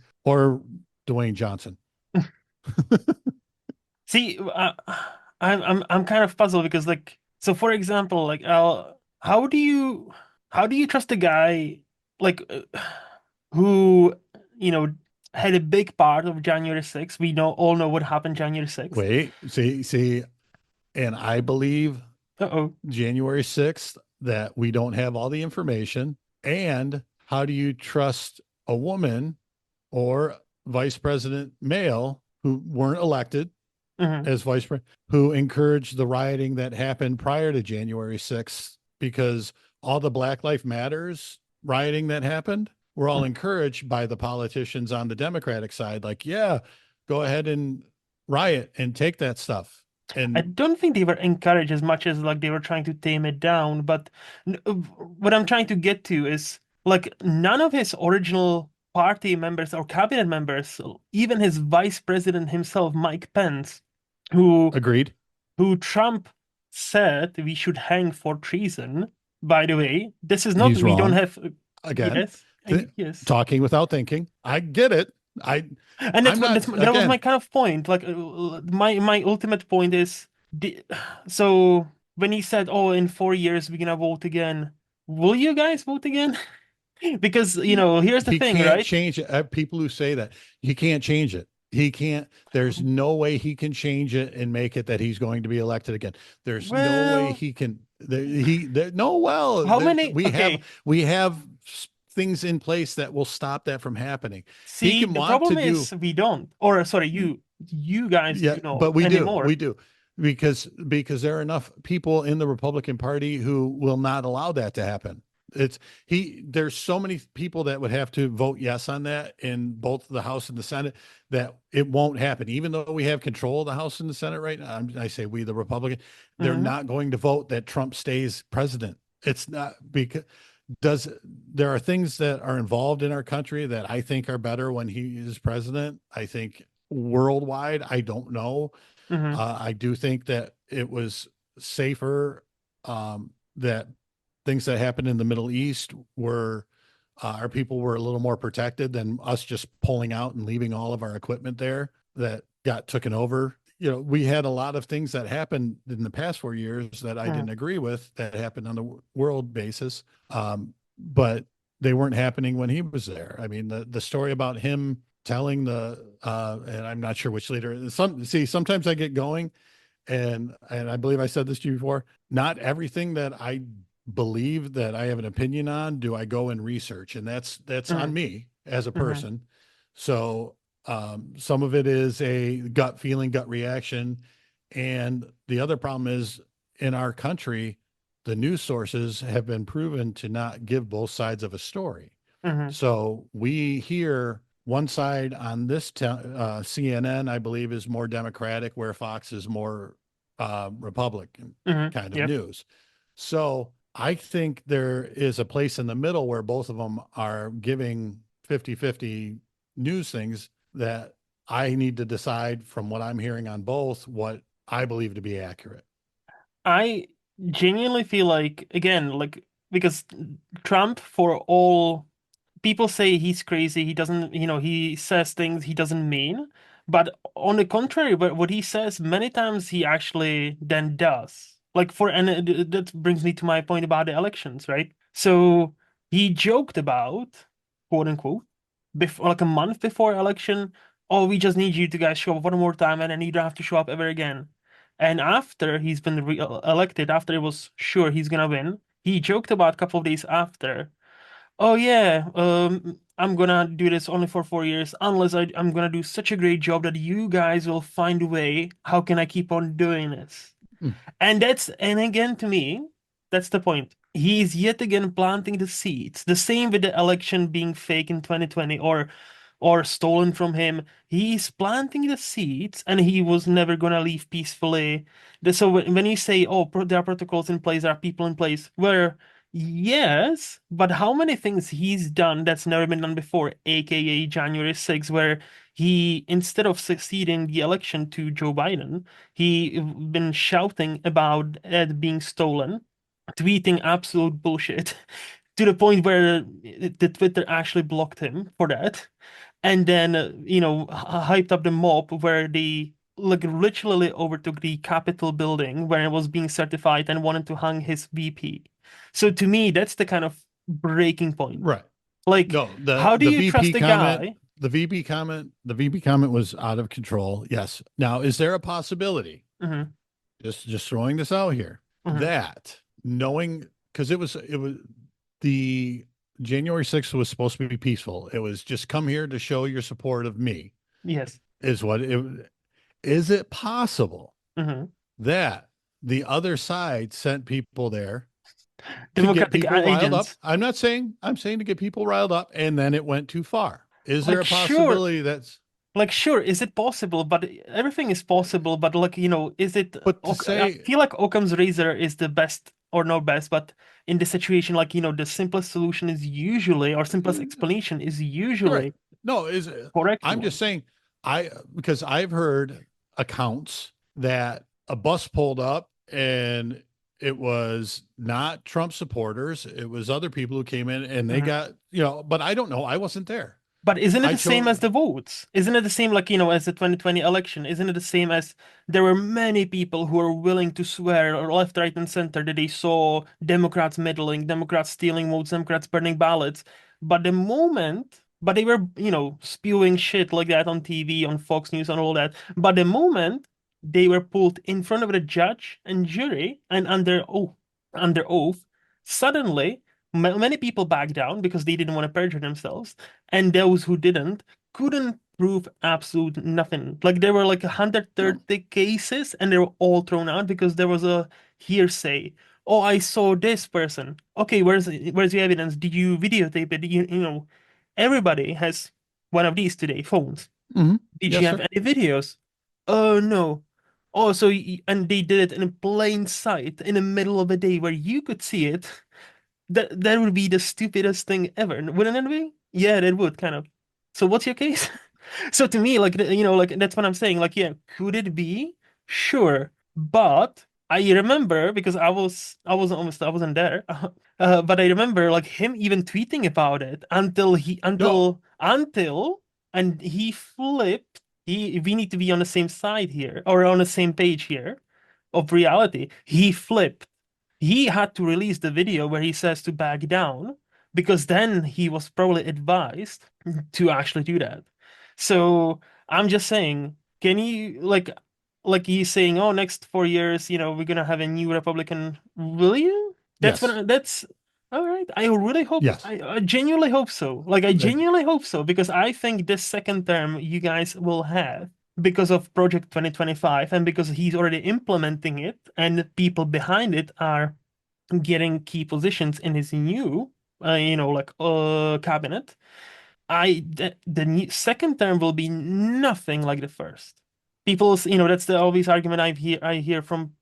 Dwayne Johnson. See, I'm kind of puzzled because, like, so for example, like, how do you trust a guy like who you know had a big part of January 6th? We all know what happened January 6th. Wait, see, and I believe Uh-oh. January 6th that we don't have all the information. And how do you trust a woman or vice president male who weren't elected Hmm. as vice president, who encouraged the rioting that happened prior to January 6th? Because all the Black Lives Matters rioting that happened were all encouraged by the politicians on the Democratic side. Like, yeah, go ahead and riot and take that stuff. I And don't think they were encouraged as much as like they were trying to tame it down. But what I'm trying to get to is like none of his original party members or cabinet members, even his vice president himself, Mike Pence, who agreed. Trump said we should hang for treason. By the way, this is not, He's we don't wrong. have, Again, yes, yes. talking without thinking. I get it. And I'm not, that was my again, kind of point. Like my ultimate point is so when he said, "Oh, in 4 years we're gonna vote again," will you guys vote again? Because here's the he thing, can't right? change it. People who say that, he can't change it. He can't, there's no way he can change it and make it that he's going to be elected again. There's no way Well, he can, no, well, how many? Okay, we have things in place that will stop that from happening. He see, can the want to problem do, is we don't, or sorry, you guys yeah, do but know anymore. we do, because there are enough people in the Republican Party who will not allow that to happen. It's there's so many people that would have to vote yes on that in both the House and the Senate that it won't happen. Even though we have control of the House and the Senate right now, I say we, the Republican, they're Hmm. not going to vote that Trump stays president. It's not because does there are things that are involved in our country that I think are better when he is president. I think worldwide, I don't know. Hmm. I do think that it was safer, that things that happened in the Middle East were our people were a little more protected than us just pulling out and leaving all of our equipment there that got taken over. We had a lot of things that happened in the past 4 years that I Hmm. didn't agree with that happened on the world basis. But they weren't happening when he was there. I mean, the story about him telling and I'm not sure which leader, sometimes I get going and I believe I said this to you before, not everything that I believe that I have an opinion on, do I go and research? And that's on Hmm. me as a Hmm. person. So some of it is a gut feeling, gut reaction. And the other problem is in our country, the news sources have been proven to not give both sides of a story. Hmm. So we hear one side on this CNN, I believe, is more Democratic, where Fox is more Republican Hmm. kind of Yep. news. So I think there is a place in the middle where both of them are giving 50-50 news things that I need to decide from what I'm hearing on both what I believe to be accurate. I genuinely feel like, again, like, because Trump, for all people say he's crazy, he doesn't, he says things he doesn't mean. But on the contrary, what he says, many times he actually then does. Like, that brings me to my point about the elections, right? So he joked about, quote unquote, before, like a month before election, oh, we just need you to guys show up one more time and then you don't have to show up ever again. And after he's been elected, after it was sure he's gonna win, he joked about a couple of days after, oh yeah, I'm gonna do this only for 4 years unless I'm gonna do such a great job that you guys will find a way. How can I keep on doing this? Mm. And again, to me, that's the point. He's yet again planting the seeds. The same with the election being fake in 2020 or stolen from him. He's planting the seeds and he was never gonna leave peacefully. So when you say, oh, there are protocols in place, there are people in place, where yes, but how many things he's done that's never been done before, aka January 6th, where he, instead of succeeding the election to Joe Biden, he been shouting about it being stolen, tweeting absolute bullshit to the point where the Twitter actually blocked him for that. And then, hyped up the mob where they like literally overtook the Capitol building where it was being certified and wanted to hang his VP. So to me, that's the kind of breaking point. Right. Like, No, how do the you trust VP a comment, guy? the VP comment was out of control. Yes. Now, is there a possibility, Hmm. just throwing this out here, Hmm. that knowing, because it was the January 6th was supposed to be peaceful. It was just come here to show your support of me, Yes. is what it is. It possible Hmm. that the other side sent people there to get Democratic people riled up. agents. I'm saying to get people riled up, and then it went too far. Is there Like a sure, possibility that's, like sure, is it possible? But everything is possible. But like is it? but to I say, feel like Occam's razor is the best, or not best, but in this situation, like the simplest solution is usually, or simplest explanation is correct? usually No, is correct I'm just one. saying, because I've heard accounts that a bus pulled up and it was not Trump supporters, it was other people who came in and they Mhm. got, but I don't know. I wasn't there. But isn't it I the same chose, as the votes? Isn't it the same, like, as the 2020 election? Isn't it the same as there were many people who were willing to swear, or left, right, and center, that they saw Democrats meddling, Democrats stealing votes, Democrats burning ballots. But they were, spewing shit like that on TV, on Fox News, and all that. But the moment they were pulled in front of the judge and jury and under oath, suddenly many people backed down because they didn't want to perjure themselves, and those who didn't couldn't prove absolute nothing. Like there were like no. 130 cases, and they were all thrown out because there was a hearsay. Oh, I saw this person. Okay, where's the evidence? Did you videotape it? Everybody has one of these today, phones. Mhm. Did you Yes, have sir. any videos? Oh no. Oh, so and they did it in plain sight in the middle of the day where you could see it. That would be the stupidest thing ever, wouldn't it be? Yeah, that would kind of. So what's your case? So to me, like like that's what I'm saying. Like, yeah, could it be? Sure, but I remember because I wasn't there. But I remember like him even tweeting about it No. and he flipped. We need to be on the same side here, or on the same page here of reality. He flipped. He had to release the video where he says to back down, because then he was probably advised to actually do that. So I'm just saying, can you like he's saying, oh, next 4 years, we're gonna have a new Republican. Will you? Yes. That's all right. I really hope, Yes. I genuinely hope so. Like I That- genuinely hope so, because I think this second term you guys will have, because of Project 2025, and because he's already implementing it and the people behind it are getting key positions in his new cabinet. The second term will be nothing like the first. That's the obvious argument I hear from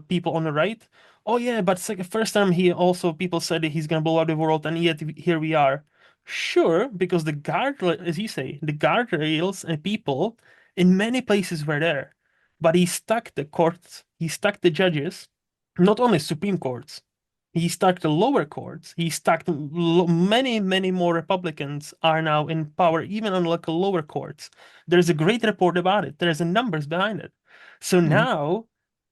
people on the right. Oh yeah, but first term he also, people said that he's gonna blow up the world, and yet here we are. Sure, because as you say, the guardrails and people in many places were there, but he stuck the courts, he stuck the judges, not only Supreme Courts. He stuck the lower courts. He stuck many, many more Republicans are now in power, even on like lower courts. There's a great report about it. There's numbers behind it. So mhm. now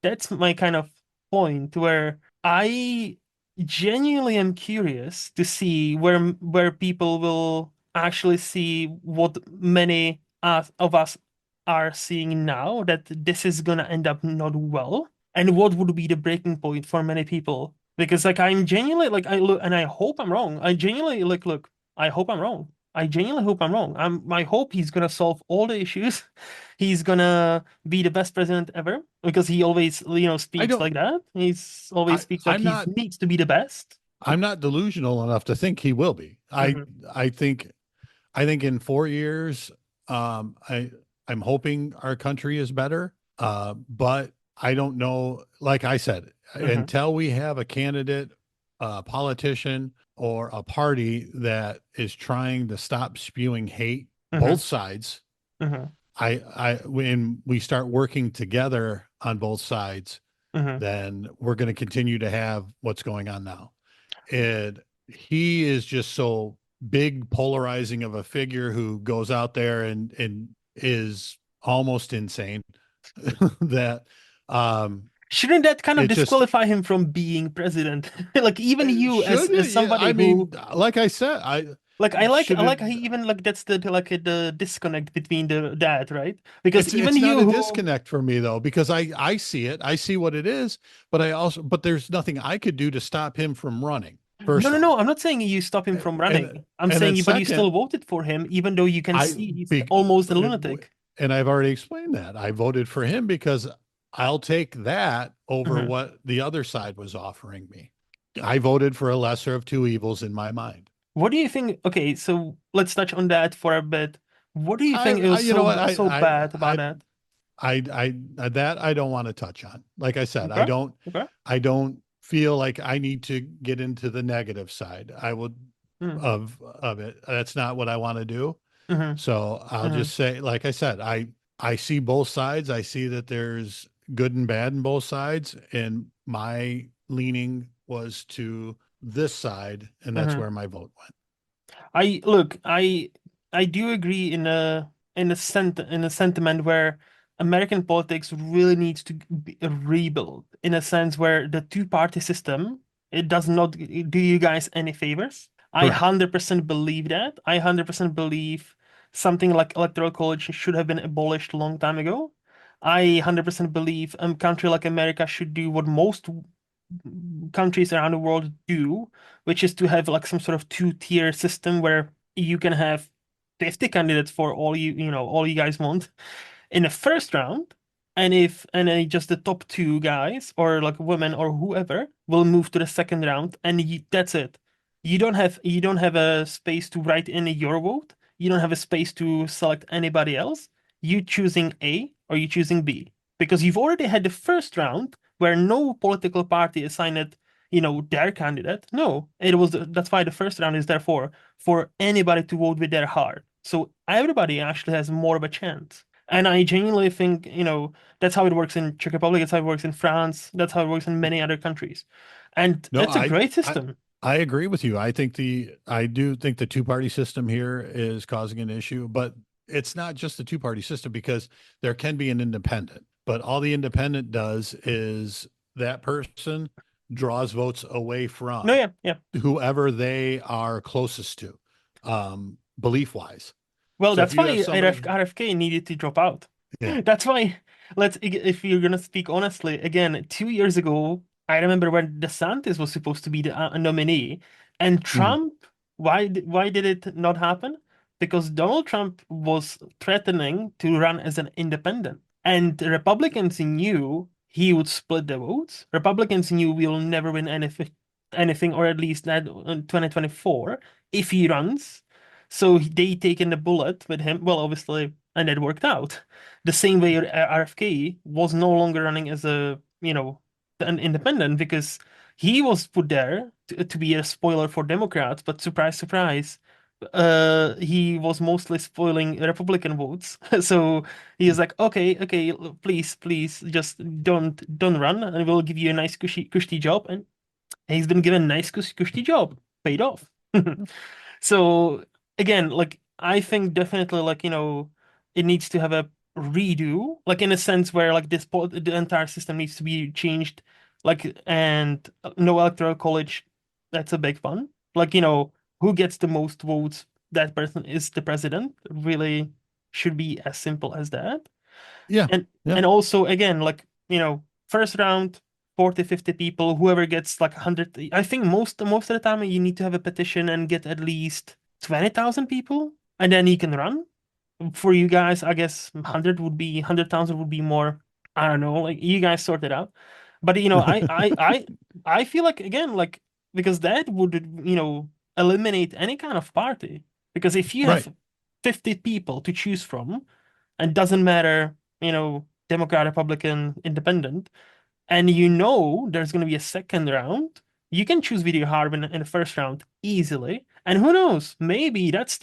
that's my kind of point where I genuinely am curious to see where people will actually see what many of us are seeing now, that this is gonna end up not well, and what would be the breaking point for many people. Because like I'm genuinely like I look, and I hope I'm wrong. I genuinely like look, I hope I'm wrong. I genuinely hope I'm wrong. I hope he's gonna solve all the issues. He's gonna be the best president ever, because he always I speaks don't, like that. He's always I, speaks like I'm he not, needs to be the best. I'm not delusional enough to think he will be. Hmm. I think, I think in 4 years, I'm hoping our country is better. But I don't know. Like I said, Hmm. until we have a candidate, a politician, or a party that is trying to stop spewing hate, Hmm. both sides, Hmm. when we start working together on both sides, Hmm. then we're going to continue to have what's going on now. And he is just so big, polarizing of a figure who goes out there and is almost insane that Shouldn't that kind of it just disqualify him from being president? Like even it you, as should. Yeah, somebody I mean, who, like I said, I like, I should it. like how he even, like, that's the disconnect between that, right? Because even It's not you a who, disconnect for me though, because I see it, I see what it is, but but there's nothing I could do to stop him from running. no, First no, no, off, I'm not saying you stop him from and running. I'm and then saying, but you second, still voted for him, even though you can I see he's big almost a lunatic. and I've already explained that I voted for him because I'll take that over Hmm. what the other side was offering me. I voted for a lesser of two evils in my mind. What do you think? Okay, so let's touch on that for a bit. What do you think it was You know what, so bad about that? that I don't want to touch on. Like I said, Okay, okay. I don't feel like I need to get into the negative side. I would Mm, of it. That's not what I want to do. mm-hmm, So I'll mm-hmm, just say, like I said, I see both sides. I see that there's good and bad in both sides, and my leaning was to this side, and that's mm-hmm. where my vote went. I look, I do agree in a sentiment where American politics really needs to be rebuilt in a sense where the two-party system it does not do you guys any favors. I Correct. 100% believe that. I 100% believe something like electoral college should have been abolished a long time ago. I 100% believe a country like America should do what most countries around the world do, which is to have like some sort of two-tier system where you can have 50 candidates for all you guys want in the first round, and if and then just the top two guys or like women or whoever will move to the second round, and that's it. You don't have a space to write in your vote. You don't have a space to select anybody else. You choosing A or you choosing B because you've already had the first round where no political party assigned their candidate. No, that's why the first round is there for anybody to vote with their heart. So everybody actually has more of a chance. And I genuinely think that's how it works in Czech Republic, that's how it works in France, that's how it works in many other countries. And No, it's a great I system. I agree with you. I do think the two-party system here is causing an issue, but it's not just the two-party system because there can be an independent, but all the independent does is that person draws votes away No, from yeah, yeah. whoever they are closest to, belief wise. Well, So if that's you have why somebody, RFK needed to drop out. yeah, That's why, if you're gonna speak honestly, again, 2 years ago, I remember when DeSantis was supposed to be the nominee, and mhm, Trump, why did it not happen? Because Donald Trump was threatening to run as an independent, and the Republicans knew he would split the votes. Republicans knew we'll never win anything, or at least that in 2024 if he runs. So they taken the bullet with him. Well, obviously, and it worked out. The same way RFK was no longer running as an independent because he was put there to be a spoiler for Democrats. But surprise, surprise, he was mostly spoiling Republican votes. So he is like, okay, okay, please, please, just don't run, and we'll give you a nice cushy job. And he's been given a nice cushy job, paid off. So again, like I think definitely it needs to have a redo, like in a sense where like the entire system needs to be changed, like and no electoral college, that's a big one. Like who gets the most votes, that person is the president. Really should be as simple as that. yeah, And yeah, and also again, first round, 40, 50 people, whoever gets like 100. I think most of the time you need to have a petition and get at least 20,000 people, and then you can run. For you guys, I guess 100,000 would be more. I don't know, like you guys sort it out. But I feel like again, like because that would eliminate any kind of party. Because if you right. have 50 people to choose from, and doesn't matter Democrat, Republican, Independent, and there's going to be a second round, you can choose video hard in the first round easily. And who knows, maybe that's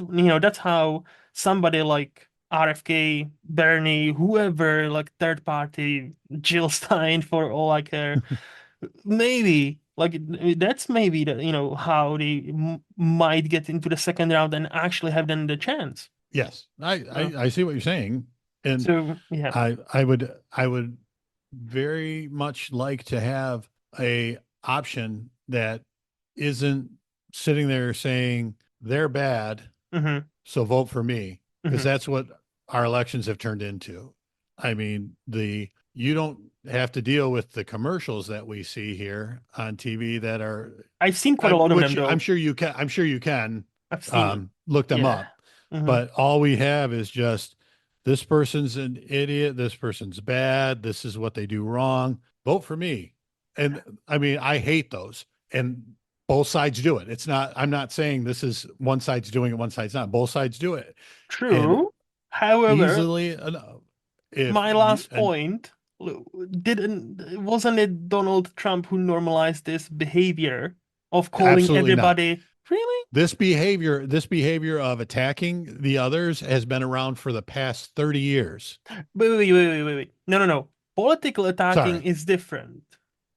how somebody like RFK, Bernie, whoever, like third party, Jill Stein, for all I care, maybe like that's maybe how they might get into the second round and actually have then the chance. Yes, Uh, I see what you're saying, and so yeah. I would very much like to have a option that isn't sitting there saying they're bad, Hmm. so vote for me, because Hmm. that's what our elections have turned into. I mean, the you don't have to deal with the commercials that we see here on TV that are, I've seen quite a lot of them which I'm though. sure you can, I've seen it. look them Yeah. up, Hmm. but all we have is just this person's an idiot, this person's bad, this is what they do wrong. Vote for me. And I mean, I hate those. and both sides do it. It's not, I'm not saying this is one side's doing it, one side's not. Both sides do it. And True. However, easily enough, if my you, last and point didn't wasn't it Donald Trump who normalized this behavior of calling absolutely not. everybody really? This behavior of attacking the others has been around for the past 30 years. Wait. No, no, no. Political attacking Sorry. is different.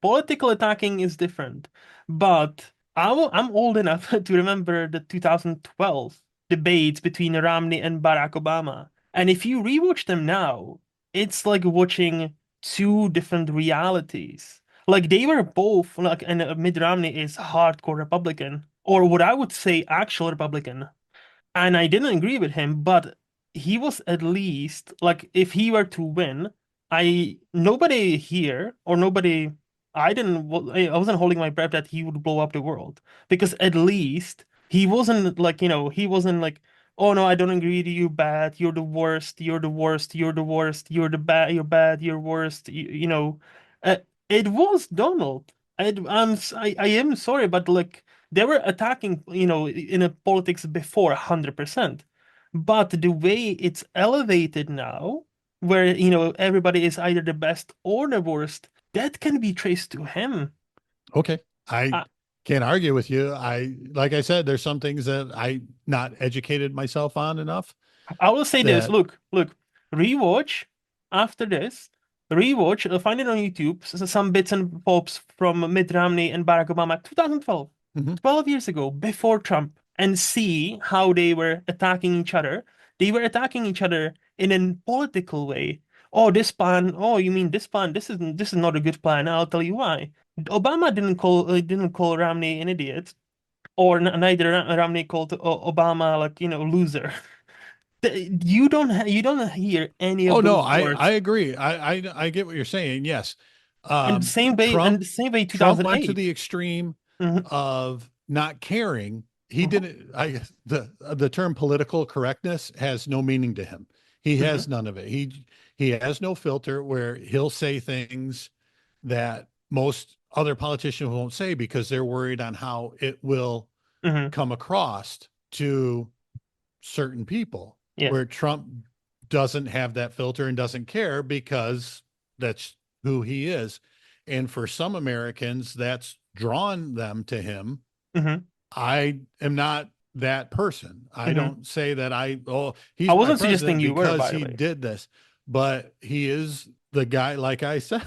Political attacking is different. But I'm old enough to remember the 2012 debates between Romney and Barack Obama. And if you rewatch them now, it's like watching two different realities. Like they were both like, and Mitt Romney is hardcore Republican, or what I would say actual Republican. And I didn't agree with him, but he was at least like if he were to win, I nobody here or nobody I didn't I wasn't holding my breath that he would blow up the world because at least he wasn't like, he wasn't like, oh no, I don't agree with you, bad, you're the worst, you're the worst, you're the worst, you're bad, you're worst, uh, it was Donald. I am sorry, but like they were attacking, in a politics before 100%. But the way it's elevated now, where, everybody is either the best or the worst, that can be traced to him. Okay. I I, can't argue with you. Like I said, there's some things that I not educated myself on enough I will say this, that, look, rewatch after this, rewatch, find it on YouTube, some bits and bobs from Mitt Romney and Barack Obama, 2012, mhm. 12 years ago, before Trump, and see how they were attacking each other. They were attacking each other in a political way. Oh, this plan. Oh, you mean this plan? This is not a good plan. I'll tell you why. Obama didn't call Romney an idiot, or neither Romney called Obama like, loser. You don't hear any of Oh no, those I words. agree. I get what you're saying. Yes. And the same way, Trump 2008. went to the extreme Mhm, of not caring. He mhm, didn't, the term political correctness has no meaning to him. He mhm, has none of it. He has no filter where he'll say things that most other politicians won't say because they're worried on how it will mhm. come across to certain people, Yeah. where Trump doesn't have that filter and doesn't care because that's who he is. And for some Americans, that's drawn them to him. Mhm, I am not that person. I mhm. don't say that oh, I he's my wasn't suggesting president you were, because by the he way. did this, but he is the guy, like I said,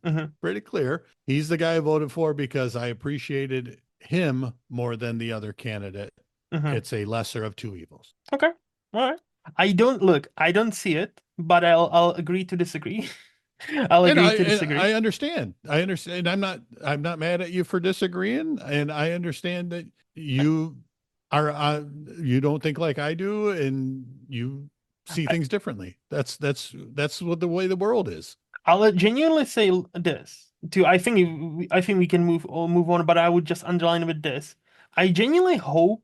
Mhm, pretty clear. He's the guy I voted for because I appreciated him more than the other candidate. mhm. It's a lesser of two evils. Okay. All right. I don't see it, but I'll agree to disagree. I'll And agree I to and disagree. I understand. I understand. I'm not mad at you for disagreeing, and I understand that you are you don't think like I do, and you see I, things differently. That's what the way the world is. I'll genuinely say this too. I think we can move on, but I would just underline with this. I genuinely hope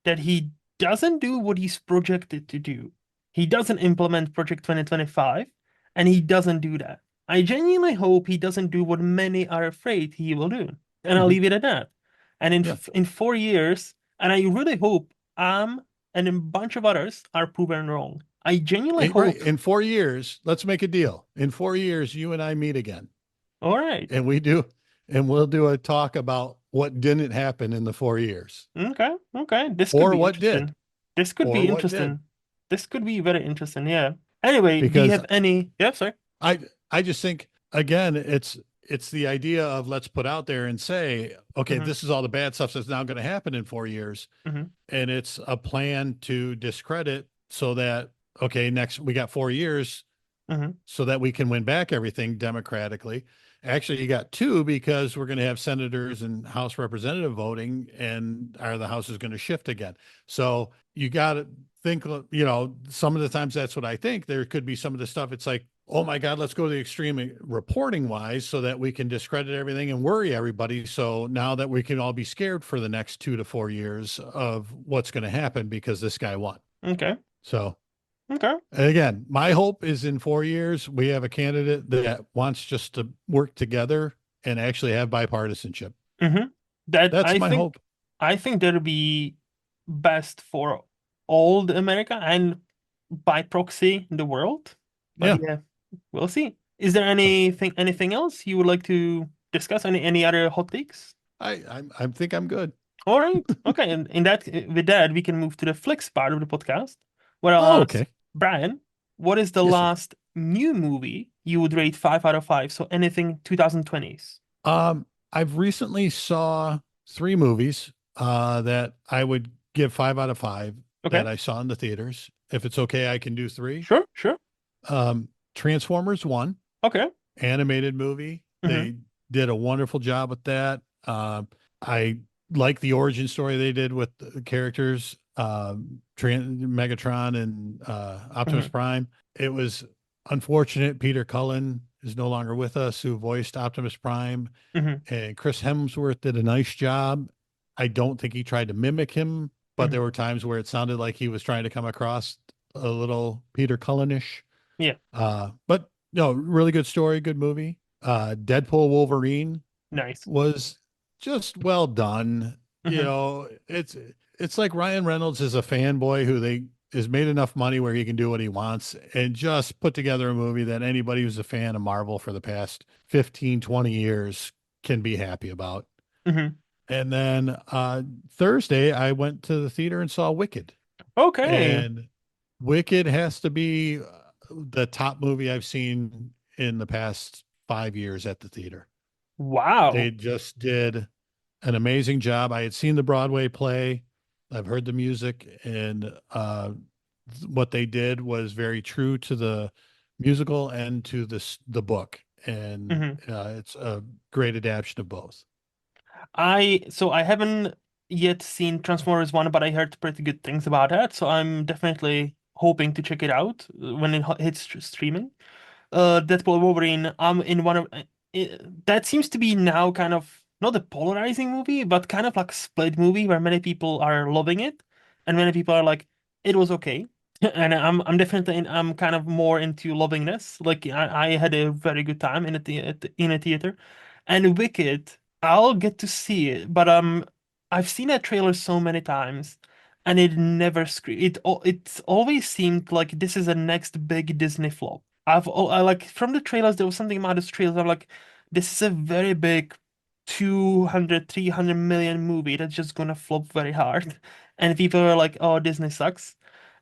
that he doesn't do what he's projected to do. He doesn't implement Project 2025, and he doesn't do that. I genuinely hope he doesn't do what many are afraid he will do. And I'll Mhm. leave it at that. And in Yeah. in 4 years, and I really hope and a bunch of others are proven wrong. I genuinely Right. hope. In 4 years, let's make a deal. In 4 years, you and I meet again, All right. and we'll do a talk about what didn't happen in the 4 years, Okay. Okay. This could or be what did, interesting. This could or be what did, interesting. This could be very interesting. Yeah. Anyway, do you because have any? Yeah, sorry. I I just think, again, it's the idea of let's put out there and say, okay, Hmm. this is all the bad stuff that's now going to happen in 4 years, Hmm. and it's a plan to discredit so that, okay, next we got 4 years Hmm. so that we can win back everything democratically. Actually, you got two because we're going to have senators and House representative voting, and the House is going to shift again. So you got to think, some of the times that's what I think. There could be some of the stuff. It's like, oh my God, let's go to the extreme reporting wise so that we can discredit everything and worry everybody. So now that we can all be scared for the next 2 to 4 years of what's going to happen because this guy won. Okay. So Okay. and again, my hope is in 4 years, we have a candidate that wants just to work together and actually have bipartisanship. Hmm. That That's my hope. I think that'll be best for all the America and by proxy the world. But Yeah. yeah, we'll see. Is there So anything else you would like to discuss? Any other hot takes? I think I'm good. All right. Okay. And in that with that, we can move to the Flix part of the podcast, where Oh, I'll ask okay. Brian, what is the Yes, sir. last new movie you would rate 5 out of 5? So anything 2020s. I've recently saw three movies that I would give 5 out of 5 Okay. that I saw in the theaters. If it's okay, I can do three. Sure, sure. Transformers 1, Okay. animated movie. Mm-hmm. They did a wonderful job with that. I like the origin story they did with the characters, Megatron and Optimus Mm-hmm. Prime. It was unfortunate Peter Cullen is no longer with us, who voiced Optimus Prime, Mm-hmm. and Chris Hemsworth did a nice job. I don't think he tried to mimic him, but Mm-hmm. there were times where it sounded like he was trying to come across a little Peter Cullenish. Yeah. But no, really good story, good movie. Deadpool Wolverine Nice. was just well done. You Mm-hmm. know, it's like Ryan Reynolds is a fanboy who they has made enough money where he can do what he wants and just put together a movie that anybody who's a fan of Marvel for the past 15, 20 years can be happy about. Mm-hmm. And then Thursday I went to the theater and saw Wicked. Okay. And Wicked has to be the top movie I've seen in the past 5 years at the theater. They Wow. just did an amazing job. I had seen the Broadway play, I've heard the music, and what they did was very true to the musical and to the book. And Mm-hmm. it's a great adaptation of both. I haven't yet seen Transformers 1, but I heard pretty good things about that, so I'm definitely hoping to check it out when it hits streaming. Deadpool Wolverine, I'm in one of that seems to be now kind of not a polarizing movie, but kind of like a split movie where many people are loving it and many people are like, it was okay. And I'm definitely I'm kind of more into loving this. Like I had a very good time in in a theater. And Wicked, I'll get to see it, but I've seen that trailer so many times and it never it's always seemed like this is the next big Disney flop. I like from the trailers there was something about this trailers I'm like this is a very big 200 300 million movie that's just gonna flop very hard and people are like oh Disney sucks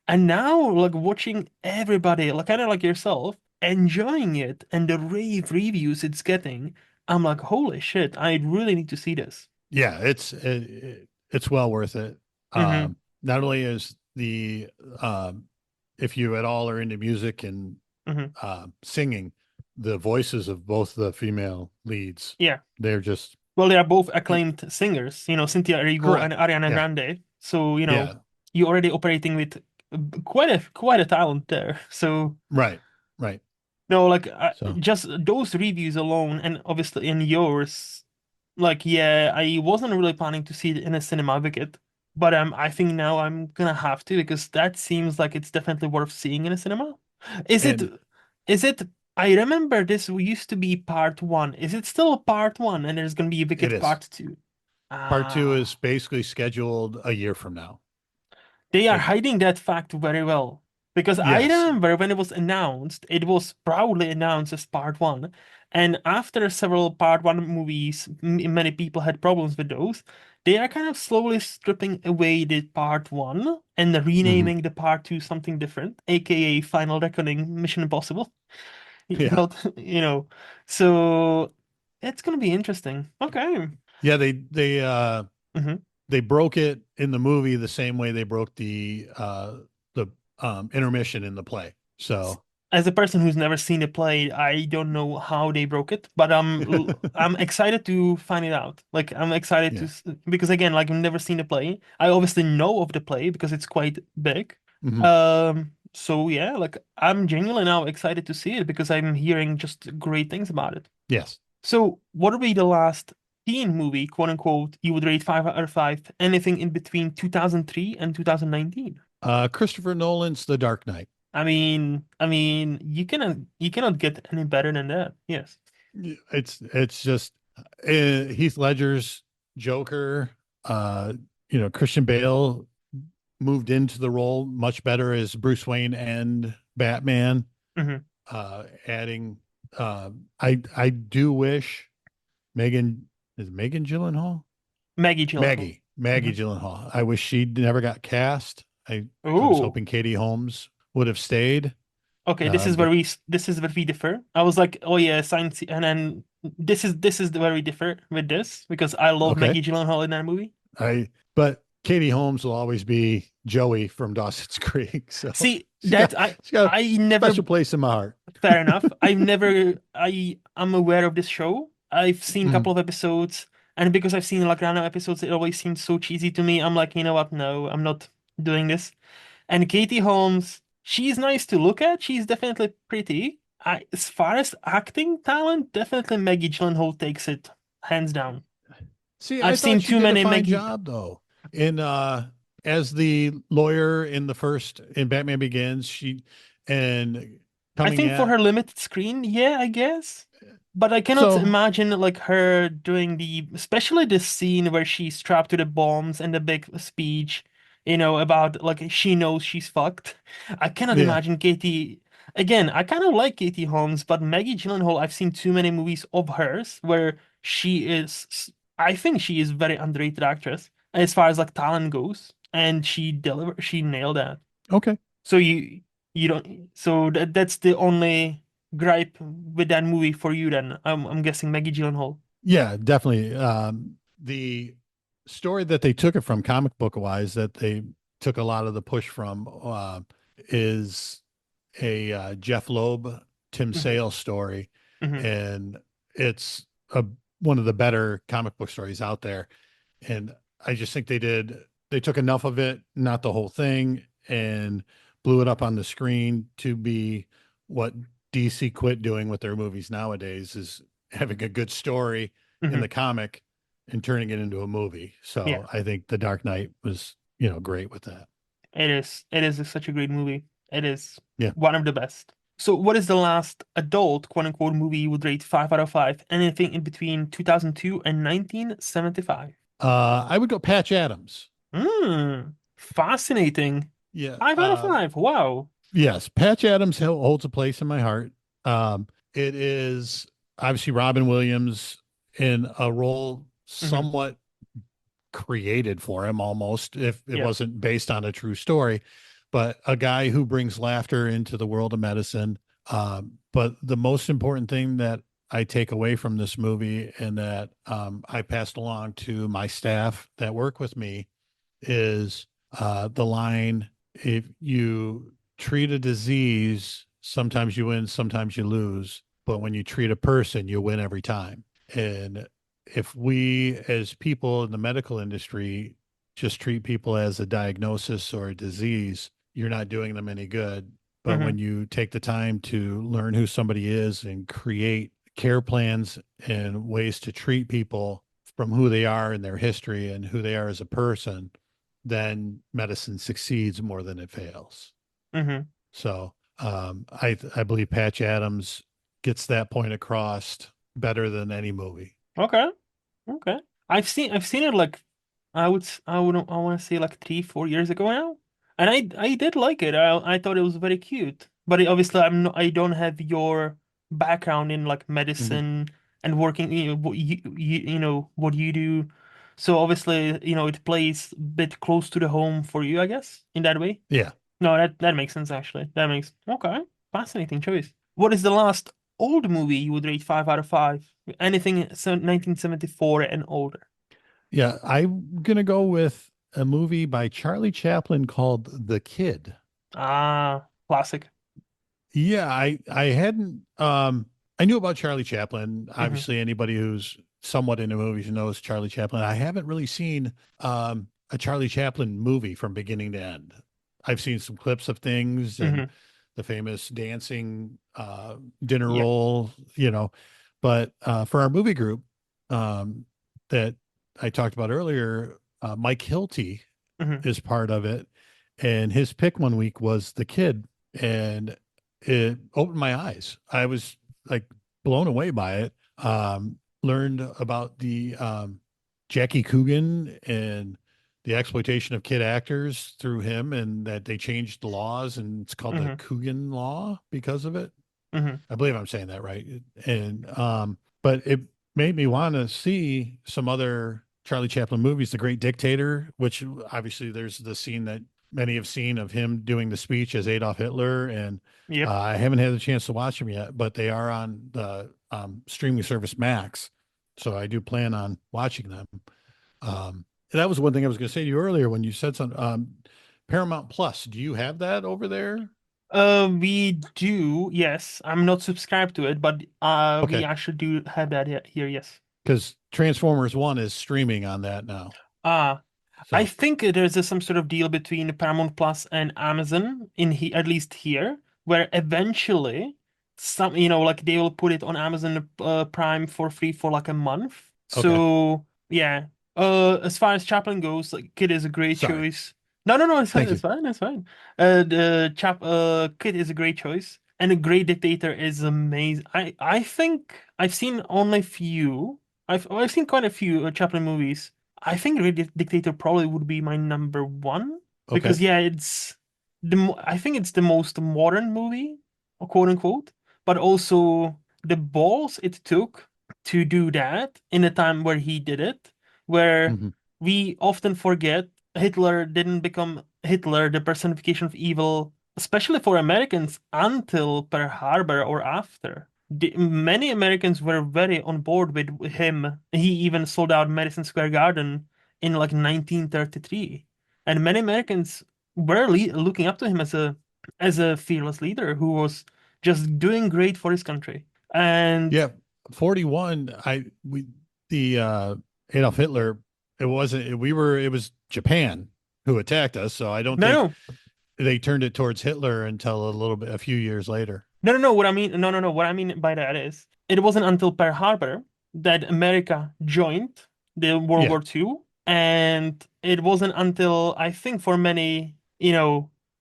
and now like watching everybody like kind of like yourself enjoying it and the rave reviews it's getting I'm like holy shit I really need to see this. Yeah, it's well worth it. Mm-hmm. Not only is the if you at all are into music and Mm-hmm. singing, the voices of both the female leads, Yeah, they're just well they are both acclaimed singers, Cynthia Erivo and correct. Ariana Yeah, Grande, so yeah, you're already operating with quite a talent there. So right, right. no, like So just those reviews alone, and obviously in yours, like yeah, I wasn't really planning to see it in a cinema Wicked, but I think now I'm gonna have to because that seems like it's definitely worth seeing in a cinema. Is it? and Is it? I remember this used to be part one. Is it still part one, and there's gonna be a it Wicked is. part two? Part two is Ah. basically scheduled a year from now. They are It hiding that fact very well. Because I yes, remember when it was announced, it was proudly announced as part one. And after several part one movies, many people had problems with those. They are kind of slowly stripping away the part one and hmm renaming the part two something different, aka Final Reckoning Mission Impossible. yeah, Not, so it's gonna be interesting. Okay. yeah. They broke it in the movie the same way they broke the intermission in the play. So As a person who's never seen it play, I don't know how they broke it, but I'm excited to find it out. Like I'm excited to yeah. because again, like I've never seen the play. I obviously know of the play because it's quite big. hmm So yeah, like I'm genuinely now excited to see it because I'm hearing just great things about it. Yes. So what would be the last teen movie, quote unquote, you would rate 5 out of 5, anything in between 2003 and 2019? Christopher Nolan's The Dark Knight. You cannot get any better than that. Yes. It's just Heath Ledger's Joker. Uh, Christian Bale moved into the role much better as Bruce Wayne and Batman. Hmm. Adding, I do wish Megan is Megan Gyllenhaal. Maggie Gyllenhaal. Maggie Hmm. Gyllenhaal. I wish she never got cast. I was Ooh. hoping Katie Holmes would have stayed. Okay, But this is where we differ. I was like, oh yeah, science, and then this is where we differ with this because I love okay, Maggie Gyllenhaal in that movie. but Katie Holmes will always be Joey from Dawson's Creek. So See, that she's got a I never special place in my heart. fair enough. I'm aware of this show. I've seen a Mm. couple of episodes, and because I've seen like random episodes, it always seems so cheesy to me. I'm like, you know what? No, I'm not doing this. And Katie Holmes, she's nice to look at. She's definitely pretty. As far as acting talent, definitely Maggie Gyllenhaal takes it hands down. See, I I've seen thought she too did a many fine Maggie. job though. In as the lawyer in the first in Batman Begins, she and I coming think for at her limited screen, yeah, I guess. But I cannot so imagine like her doing especially this scene where she's strapped to the bombs and the big speech, about like she knows she's fucked. I cannot yeah. imagine Katie. Again, I kind of like Katie Holmes, but Maggie Gyllenhaal, I've seen too many movies of hers where I think she is very underrated actress as far as like talent goes, and she nailed that. Okay. So you don't so that's the only gripe with that movie for you then. I'm guessing Maggie Gyllenhaal. Yeah, definitely. The story that they took it from comic book wise, that they took a lot of the push from, is a Jeff Loeb, Tim Hmm. Sale story, Hmm. and it's one of the better comic book stories out there. And I just think they took enough of it, not the whole thing, and blew it up on the screen to be what DC quit doing with their movies nowadays is having a good story in Hmm. the comic and turning it into a movie. Yeah, So I think The Dark Knight was, great with that. it is. It is such a great movie. It is Yeah. one of the best. So, what is the last adult quote unquote movie you would rate 5 out of 5? Anything in between 2002 and 1975? I would go Patch Adams. Fascinating. Yeah. 5 out of 5. Wow. Yes. Patch Adams holds a place in my heart. It is obviously Robin Williams in a role Hmm. somewhat created for him almost, if it Yeah. wasn't based on a true story, but a guy who brings laughter into the world of medicine. But the most important thing that I take away from this movie and that I passed along to my staff that work with me is the line, if you treat a disease, sometimes you win, sometimes you lose. But when you treat a person, you win every time. And if we, as people in the medical industry, just treat people as a diagnosis or a disease, you're not doing them any good. But Hmm. when you take the time to learn who somebody is and create care plans and ways to treat people from who they are in their history and who they are as a person, then medicine succeeds more than it fails. Hmm. So I believe Patch Adams gets that point across better than any movie. Okay. Okay. I've seen it like I want to say like 3 4 years ago now, and I did like it. I thought it was very cute. But obviously I don't have your background in like Mhm. medicine and working. What you do. So obviously it plays a bit close to the home for you, I guess, in that way. Yeah. No, that makes sense actually. That makes okay. Fascinating choice. What is the last old movie you would rate 5 out of 5? Anything 1974 and older. Yeah. I'm going to go with a movie by Charlie Chaplin called The Kid. Ah, classic. Yeah. I hadn't, I knew about Charlie Chaplin. Hmm. Obviously, anybody who's somewhat into movies knows Charlie Chaplin. I haven't really seen a Charlie Chaplin movie from beginning to end. I've seen some clips of things and Hmm. the famous dancing dinner Yeah. roll, but for our movie group um, that I talked about earlier, Mike Hilty Hmm. is part of it. And his pick one week was The Kid. And it opened my eyes. I was like blown away by it. Learned about the Jackie Coogan and the exploitation of kid actors through him, and that they changed the laws, and it's called the Hmm. Coogan Law because of it. Hmm. I believe I'm saying that right. And but it made me want to see some other Charlie Chaplin movies, The Great Dictator, which obviously there's the scene that many have seen of him doing the speech as Adolf Hitler, and Yep. I haven't had the chance to watch them yet, but they are on the streaming service Max, so I do plan on watching them. That was one thing I was going to say to you earlier when you said something. Paramount Plus, do you have that over there? We do, yes. I'm not subscribed to it, but we Okay, actually do have that here, yes. because Transformers One is streaming on that now. Uh I So think there's some sort of deal between Paramount Plus and Amazon at least here, where eventually like they will put it on Amazon Prime for free for like a month. okay, So yeah, as far as Chaplin goes, like Kid is a great sorry. choice. No, it's fine, Thank it's you. fine, it's fine. The Kid is a great choice, and a Great Dictator is amazing. I think I've seen only few. I've seen quite a few Chaplin movies. I think Dictator probably would be my number one Okay. because yeah, I think it's the most modern movie, quote unquote, but also the balls it took to do that in a time where he did it, where Hmm. we often forget Hitler didn't become Hitler, the personification of evil, especially for Americans, until Pearl Harbor or after. Many Americans were very on board with him. He even sold out Madison Square Garden in like 1933, and many Americans were looking up to him as a fearless leader who was just doing great for his country. And Yeah, 41. The Adolf Hitler. It wasn't. It was Japan who attacked us. So I don't no, think no, they turned it towards Hitler until a few years later. no. What I mean, no. What I mean by that is, it wasn't until Pearl Harbor that America joined the World Yeah. War II, and it wasn't until I think for many,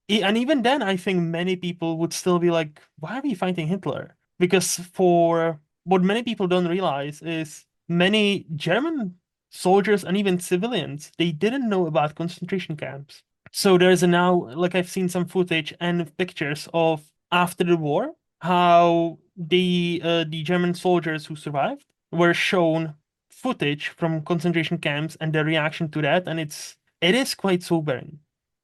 and even then, I think many people would still be like, "Why are we fighting Hitler?" Because for what many people don't realize is many German soldiers and even civilians, they didn't know about concentration camps. So there's a now, like I've seen some footage and pictures of after the war, how the German soldiers who survived were shown footage from concentration camps and their reaction to that, and it is quite sobering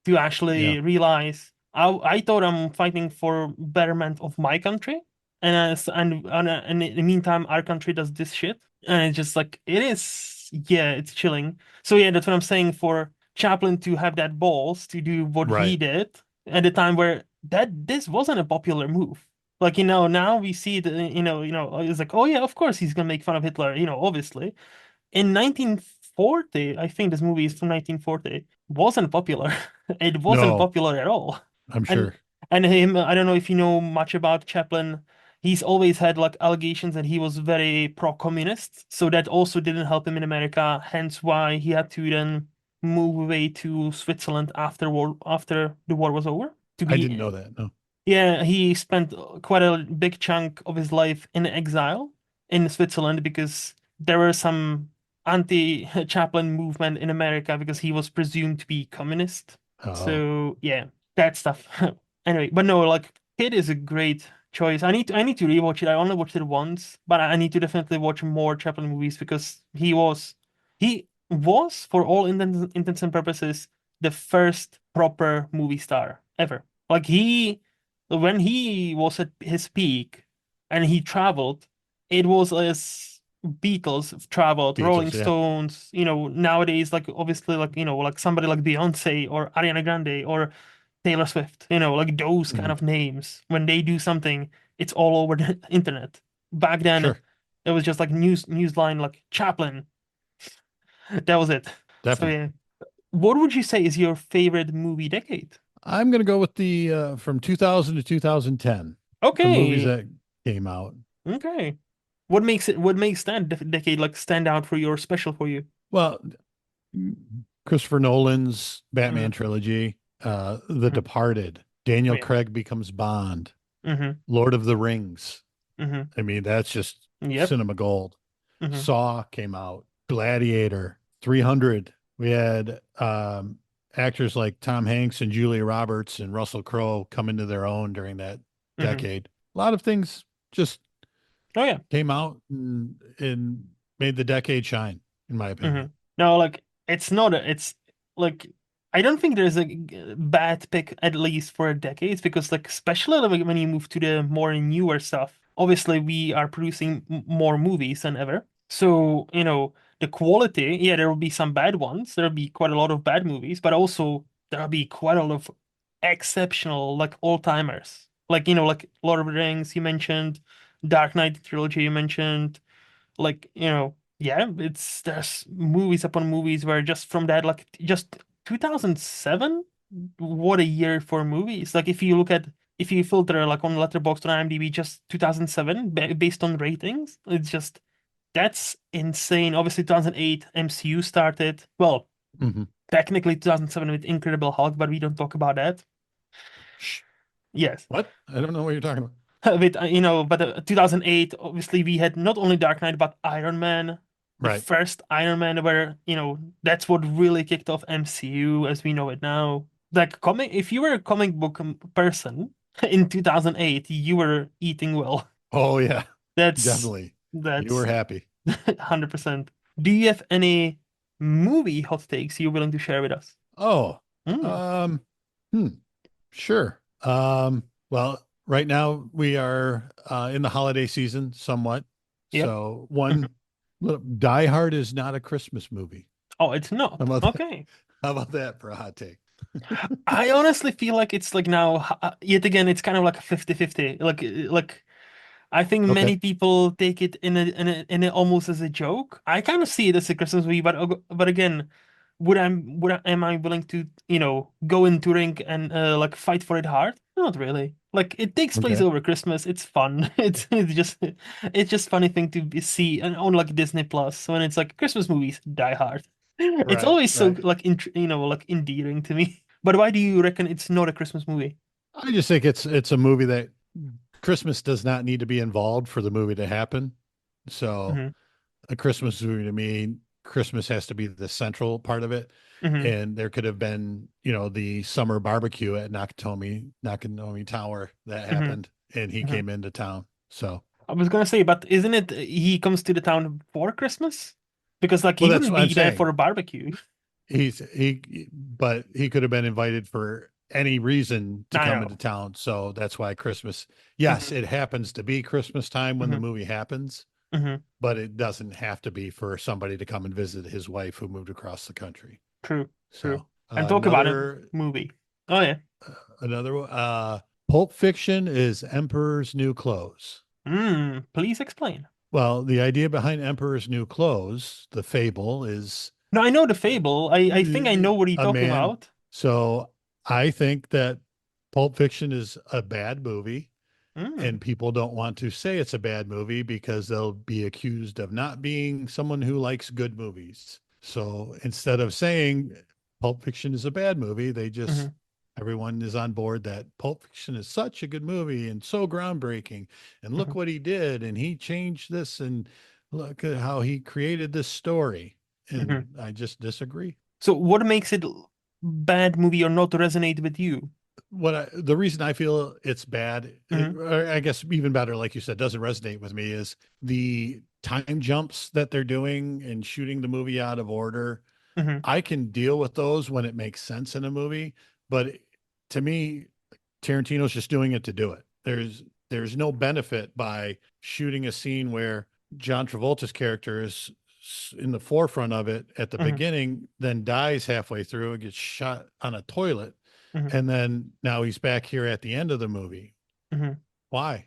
to Yeah. actually realize I thought I'm fighting for betterment of my country, and in the meantime our country does this shit, and it's just like it is, yeah, it's chilling. So yeah, that's what I'm saying for Chaplin to have that balls to do what he Right. did at a time where this wasn't a popular move. Like, now we see it, it's like, oh yeah, of course he's gonna make fun of Hitler, obviously. In 1940, I think this movie is from 1940, wasn't popular. It wasn't No, popular at all. I'm And sure. and him, I don't know if you know much about Chaplin. He's always had like allegations that he was very pro-communist, so that also didn't help him in America. Hence why he had to then move away to Switzerland after the war was over to I didn't be. know that. No. Yeah, he spent quite a big chunk of his life in exile in Switzerland because there were some anti-Chaplin movement in America because he was presumed to be communist. Oh, So yeah, that stuff. Anyway, but no, like Kid is a great choice. I need to rewatch it. I only watched it once, but I need to definitely watch more Chaplin movies because he was for all intents and purposes the first proper movie star ever. Like when he was at his peak and he traveled, it was as Beatles traveled, Rolling Beatles. Yeah. Stones, nowadays, like obviously, like, like somebody like Beyonce or Ariana Grande or Taylor Swift, like those kind Hmm. of names. When they do something, it's all over the internet. Back then, Sure. it was just like newsline like Chaplin. That was it. So Definitely. yeah. What would you say is your favorite movie decade? I'm going to go with the from 2000 to 2010, the movies Okay. that came out. Okay. What makes that decade like stand out for you or special for you? Well, Christopher Nolan's Batman Mm-hmm. trilogy, The Departed, Oh Daniel yeah. Craig becomes Bond, Mm-hmm. Lord of the Rings. Mm-hmm. I mean, that's just Yep. cinema gold. Mm-hmm. Saw came out, Gladiator. 300. We had actors like Tom Hanks and Julia Roberts and Russell Crowe come into their own during that Hmm. decade. A lot of things just Oh yeah. came out and made the decade shine, in my Hmm. opinion. No, like it's not a, it's like I don't think there's a bad pick at least for decades because like especially like, when you move to the more newer stuff, obviously we are producing more movies than ever. So, the quality, yeah, there will be some bad ones. There'll be quite a lot of bad movies, but also there'll be quite a lot of exceptional like all-timers. Like, like Lord of the Rings you mentioned, Dark Knight trilogy you mentioned, like yeah, it's there's movies upon movies where just from that like just 2007, what a year for movies. Like if you filter like on Letterboxd or IMDb just 2007 based on ratings, it's just that's insane. Obviously 2008 MCU started, well, Hmm. technically 2007 with Incredible Hulk, but we don't talk about that. Shh. Yes. What? I don't know what you're talking about. With but 2008, obviously we had not only Dark Knight but Iron Man, the Right. first Iron Man, where that's what really kicked off MCU as we know it now. Like comic, if you were a comic book person in 2008, you were eating well. Oh yeah, That's definitely. You were that's happy. 100%. Do you have any movie hot takes you're willing to share with us? Oh, Mm, um, hmm, sure. Well, right now we are in the holiday season somewhat. yep. So Mhm. Die Hard is not a Christmas movie. Oh, it's How not. about that? Okay. How about that for a hot take? I honestly feel like it's like now, yet again, it's kind of like a 50-50. Like I think Okay. many people take it in a almost as a joke. I kind of see it as a Christmas movie, but again, am I willing to, go into ring and like fight for it hard? Not really. Like it takes place Okay. over Christmas. It's fun. It's just funny thing to see and on like Disney Plus when it's like Christmas movies die hard. It's Right. always so Right. like like endearing to me. But why do you reckon it's not a Christmas movie? I just think it's a movie that Christmas does not need to be involved for the movie to happen. So Hmm. a Christmas movie to me, Christmas has to be the central part of it. Hmm. And there could have been, the summer barbecue at Nakatomi Tower that Hmm. happened, and he Hmm. came into town. So, I was gonna say, but isn't it he comes to the town for Christmas? Because like well, he that's wouldn't what I'm be there for saying. a barbecue. But he could have been invited for any reason to I come into know. town. So that's why Christmas, yes, Hmm. it happens to be Christmas time when the Hmm. movie happens, Hmm. but it doesn't have to be for somebody to come and visit his wife who moved across the country. True, true. So And talk about a another movie. Oh yeah. another Pulp Fiction is Emperor's New Clothes. Please explain. Well, the idea behind Emperor's New Clothes, the fable, is No, I know the fable. I think I know what you're a talking man. about. So I think that Pulp Fiction is a bad movie, Mm. and people don't want to say it's a bad movie because they'll be accused of not being someone who likes good movies. So instead of saying Pulp Fiction is a bad movie, they just Hmm. everyone is on board that Pulp Fiction is such a good movie and so groundbreaking. And look Hmm. what he did, and he changed this, and look at how he created this story. Hmm. And I just disagree. So what makes it bad movie or not resonate with you? The reason I feel it's bad, Hmm. or I guess even better, like you said, doesn't resonate with me is the time jumps that they're doing and shooting the movie out of order. Hmm. I can deal with those when it makes sense in a movie, but to me, Tarantino's just doing it to do it. There's no benefit by shooting a scene where John Travolta's character is in the forefront of it at the Hmm. beginning, then dies halfway through and gets shot on a toilet, Hmm. and then now he's back here at the end of the movie. Hmm. Why?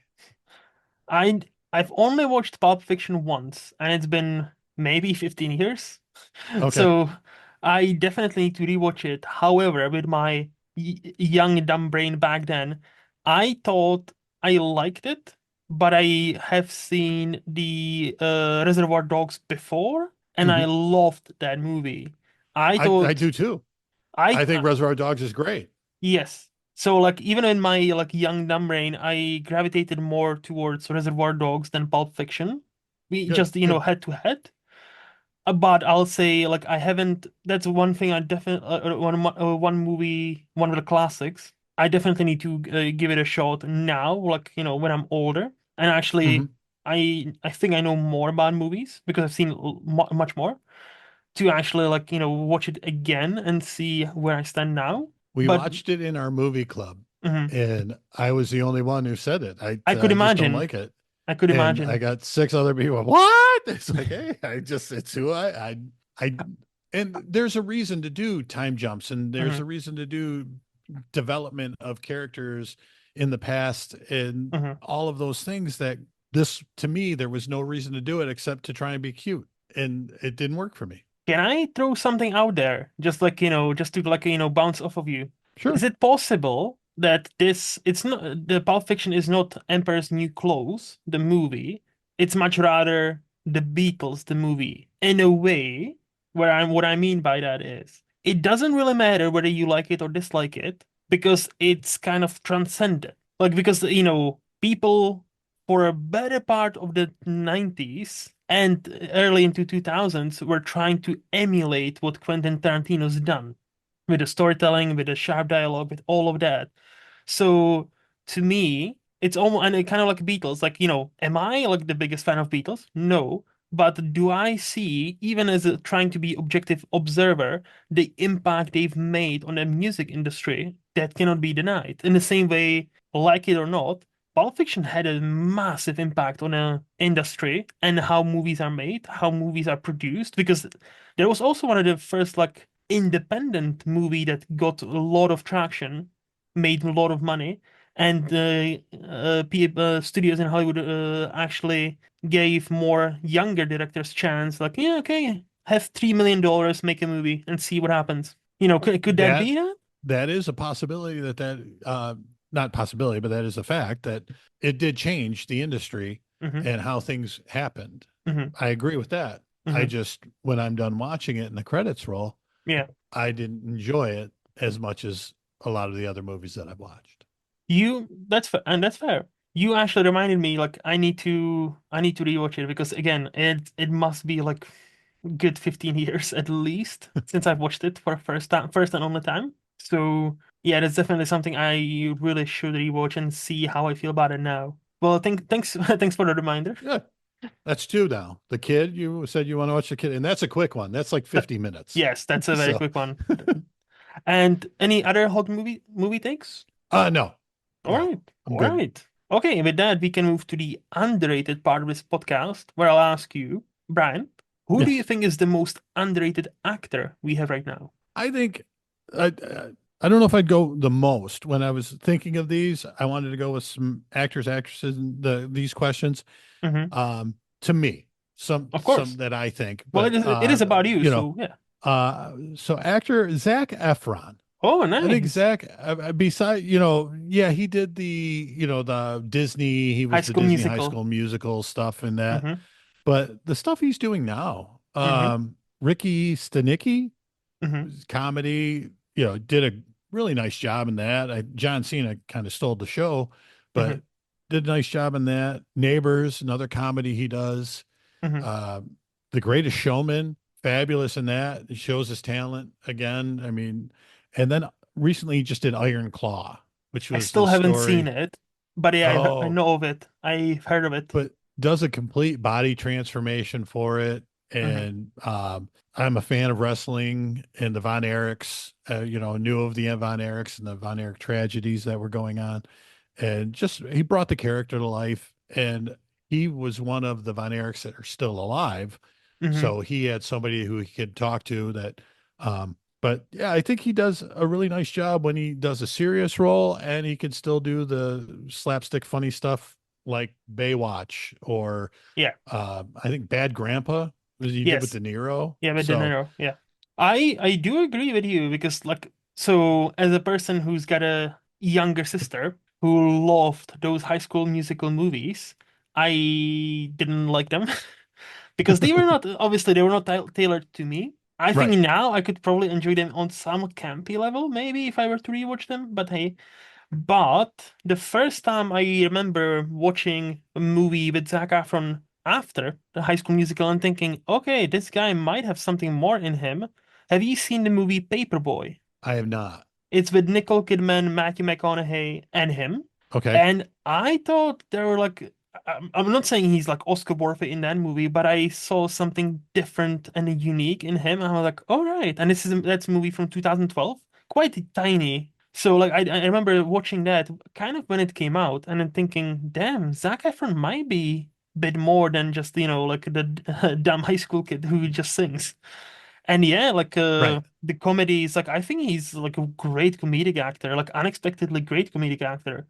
I I've only watched Pulp Fiction once, and it's been maybe 15 years. Okay. So I definitely need to rewatch it. However, with my young dumb brain back then, I thought I liked it, but I have seen the Reservoir Dogs before, and I Hmm. loved that movie. I I thought do too. I I think Reservoir Dogs is great. yes. So like even in my like young dumb brain, I gravitated more towards Reservoir Dogs than Pulp Fiction. We Good, just good. head to head. But I'll say like I haven't. That's one thing I definitely one movie, one of the classics. I definitely need to give it a shot now, like when I'm older. And Hmm. actually, I think I know more about movies because I've seen much more to actually like watch it again and see where I stand now. We But watched it in our movie club, mhm, and I was the only one who said it. I I could I just don't imagine. like it. I could And I imagine. got six other people. What? It's like, hey, it's who I, and there's a reason to do time jumps, and there's Hmm. a reason to do development of characters in the past, and Hmm. all of those things that this, to me, there was no reason to do it except to try and be cute, and it didn't work for me. Can I throw something out there? Just like, just to like, bounce off of you. Is Sure. it possible that it's not, the Pulp Fiction is not Emperor's New Clothes, the movie? It's much rather the Beatles, the movie. In a way, what I mean by that is it doesn't really matter whether you like it or dislike it because it's kind of transcended. Like, because, people for a better part of the 90s and early into 2000s were trying to emulate what Quentin Tarantino's done with the storytelling, with the sharp dialogue, with all of that. So to me, it's almost and it kind of like Beatles. Like, am I like the biggest fan of Beatles? No. But do I see, even as trying to be objective observer, the impact they've made on the music industry that cannot be denied? In the same way, like it or not, Pulp Fiction had a massive impact on the industry and how movies are made, how movies are produced, because there was also one of the first like independent movie that got a lot of traction, made a lot of money, and studios in Hollywood actually gave more younger directors chance. Like, yeah, okay, have $3 million, make a movie, and see what happens. Could that That be that? that is a possibility not possibility, but that is a fact that it did change the industry Hmm. and how things happened. Hmm. I agree with that. I Hmm. just, when I'm done watching it and the credits roll, Yeah. I didn't enjoy it as much as a lot of the other movies that I've watched. That's fair, and that's fair. You actually reminded me, like, I need to rewatch it because again, it must be like good 15 years at least since I've watched it for first time, first and only time. So yeah, that's definitely something I really should rewatch and see how I feel about it now. Well, thanks thanks for the reminder. Yeah, that's two now. The Kid, you said you want to watch The Kid, and that's a quick one. That's like That, 50 minutes. yes, that's a very So, quick one. And any other hot movie takes? no, All no, right. I'm All good. right. Okay, with that, we can move to the underrated part of this podcast where I'll ask you, Brian, who do you Yes. think is the most underrated actor we have right now? I think I don't know if I'd go the most. When I was thinking of these, I wanted to go with some actors, actresses, and these questions. Hmm. To me, Of some course. that I think, Well, but it is about you, so yeah. so actor Zach Efron. Oh, I think nice. Zach, beside, yeah, he did the Disney, he High was the School Disney High Musical. School Musical stuff and that, Hmm. but the stuff he's doing now, Hmm. Ricky Stenicki, Hmm. comedy, did a really nice job in that. John Cena kind of stole the show, Hmm. but did a nice job in that. Neighbors, another comedy he does. Hmm. Uh, the Greatest Showman, fabulous in that. He shows his talent again. I mean, and then recently he just did Iron Claw, which I was still his haven't seen story. it, but yeah, I Oh, know of it. I've heard of it. but does a complete body transformation for it. Hmm. And I'm a fan of wrestling and the Von Erichs, knew of the Von Erichs and the Von Erich tragedies that were going on. And just, he brought the character to life. And he was one of the Von Erichs that are still alive. Hmm. So he had somebody who he could talk to that. But yeah, I think he does a really nice job when he does a serious role, and he can still do the slapstick funny stuff like Baywatch or Yeah. I think Bad Grandpa was he did with Yes. De Niro. Yeah, with De So Niro. Yeah. I do agree with you because like so as a person who's got a younger sister who loved those High School Musical movies, I didn't like them because they were not obviously they were not tailored to me. I think right. now I could probably enjoy them on some campy level, maybe if I were to rewatch them, but hey. But the first time I remember watching a movie with Zac Efron after the High School Musical and thinking, okay, this guy might have something more in him. Have you seen the movie Paperboy? I have not. It's with Nicole Kidman, Matthew McConaughey, and him. Okay. And I thought they were like, I'm not saying he's like Oscar worthy in that movie, but I saw something different and unique in him. And I was like, all right. And that's a movie from 2012, quite tiny. So like I remember watching that kind of when it came out, and then thinking, damn, Zac Efron might be a bit more than just like the dumb high school kid who just sings. And yeah, like Right. the comedy is like I think he's like a great comedic actor, like unexpectedly great comedic actor.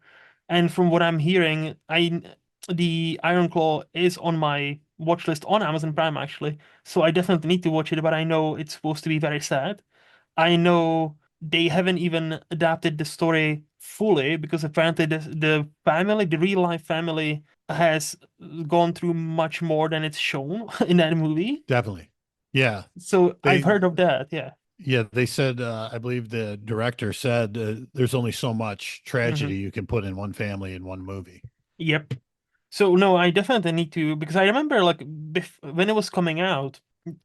And from what I'm hearing, I the Iron Claw is on my watch list on Amazon Prime actually. So I definitely need to watch it, but I know it's supposed to be very sad. I know they haven't even adapted the story fully because apparently the family, the real life family, has gone through much more than it's shown in that movie. Definitely. Yeah. So I've They heard of that. Yeah. yeah, they said I believe the director said there's only so much Hmm. tragedy you can put in one family in one movie. Yep. So no, I definitely need to because I remember like when it was coming out,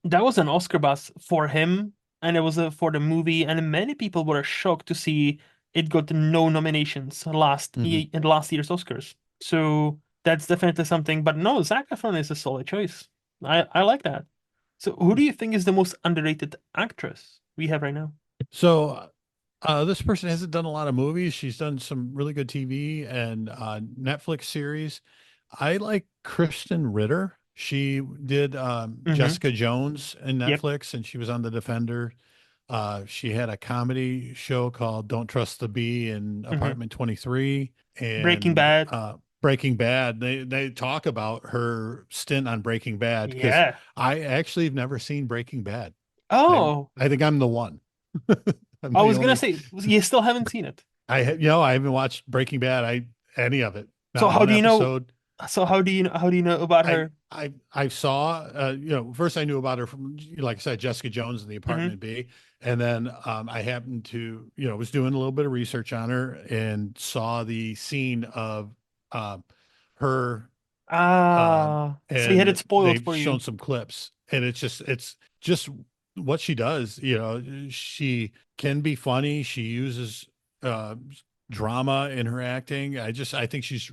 that was an Oscar buzz for him, and it was for the movie, and many people were shocked to see it got no nominations Hmm. in last year's Oscars. So that's definitely something. But no, Zac Efron is a solid choice. I like that. So who do you think is the most underrated actress we have right now? So this person hasn't done a lot of movies. She's done some really good TV and Netflix series. I like Kristen Ritter. She did Hmm. Jessica Jones in Yep. Netflix, and she was on The Defender. She had a comedy show called Don't Trust the Bee in Hmm. Apartment 23 Breaking and Bad. Breaking Bad. They talk about her stint on Breaking Bad because Yeah. I actually have never seen Breaking Bad. I Oh, I think I'm the one. I'm I the was gonna only say you still haven't seen it. I haven't watched Breaking Bad. Any of it. So Not how one do you know? episode. So how do you know about her? I saw first I knew about her from, like I said, Jessica Jones in the Hmm. Apartment B, and then I happened to, was doing a little bit of research on her and saw the scene of um her So you had and it spoiled they've for shown you. some clips, and it's just what she does. She can be funny. She uses uh drama in her acting. I think she's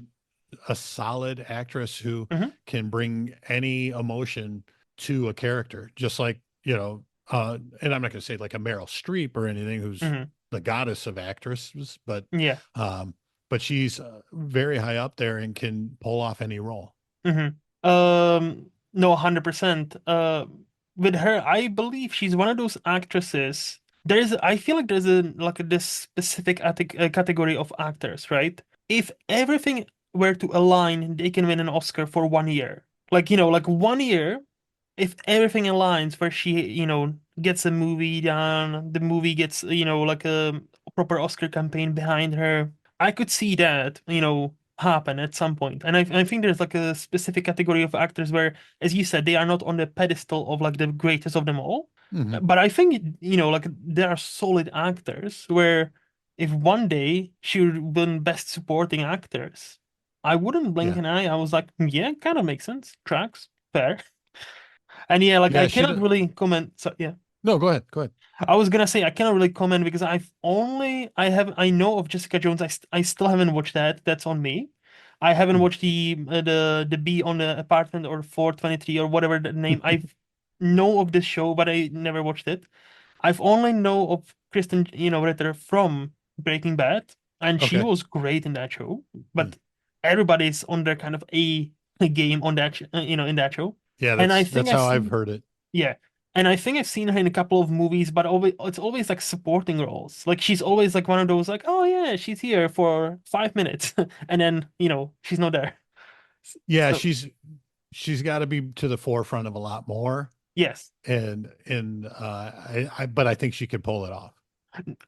a solid actress who Hmm. can bring any emotion to a character, just like, and I'm not going to say like a Meryl Streep or anything, who's Hmm. the goddess of actresses, Yeah. um, but she's very high up there and can pull off any role. Hmm. No, 100%. With her, I believe she's one of those actresses. I feel like there's this specific category of actors, right? If everything were to align, they can win an Oscar for 1 year. Like, like 1 year, if everything aligns where she, gets a movie done, the movie gets, like a proper Oscar campaign behind her, I could see that, happen at some point. And I think there's like a specific category of actors where, as you said, they are not on the pedestal of like the greatest of them all. Hmm. But I think, like there are solid actors where if one day she would win Best Supporting Actors, I wouldn't blink Yeah. an eye. I was like, yeah, kind of makes sense. Tracks, fair. And yeah, like I Yeah. She cannot did. really comment. So yeah, No, go ahead. Go ahead. I was gonna say I cannot really comment because I know of Jessica Jones. I still haven't watched that. That's on me. I haven't watched the Bee on the Apartment or 423 or whatever the name. I know of this show, but I never watched it. I've only know of Kristen, Ritter from Breaking Bad, and she Okay. was great in that show. Mm. But everybody's on their kind of a game on that, in that show. Yeah, And I think that's I've how I've seen, heard it. yeah, and I think I've seen her in a couple of movies, but it's always like supporting roles. Like she's always like one of those like, oh yeah, she's here for 5 minutes, and then she's not there. Yeah, So she's got to be to the forefront of a lot more, yes. but I think she could pull it off.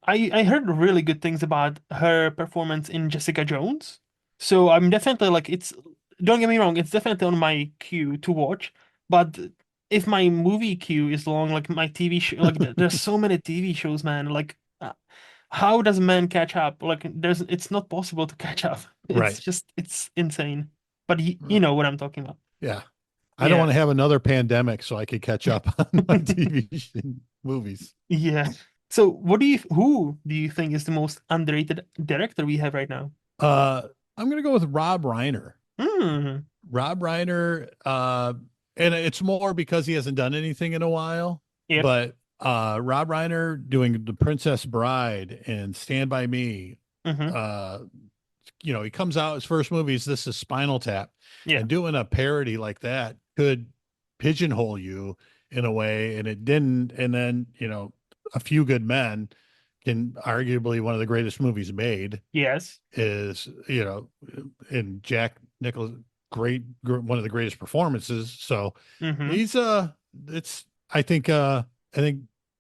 I heard really good things about her performance in Jessica Jones. So I'm definitely like don't get me wrong, it's definitely on my queue to watch. But if my movie queue is long, like my TV show, like there's so many TV shows, man. Like how does man catch up? Like it's not possible to catch up. It's Right. just it's insane. But you know what I'm talking about. Yeah. I don't want Yeah, to have another pandemic so I could catch up on my TV and movies. yeah. So, who do you think is the most underrated director we have right now? Uh, I'm gonna go with Rob Reiner. Hmm. Rob Reiner, and it's more because he hasn't done anything in a while, Yep. but Rob Reiner doing The Princess Bride and Stand By Me, Hmm. uh, he comes out, his first movie is This Is Spinal Tap, Yeah. and doing a parody like that could pigeonhole you in a way, and it didn't. And then, A Few Good Men can arguably one of the greatest movies made Yes. is, in Jack Nichol's one of the greatest performances. So Hmm. he's it's I think a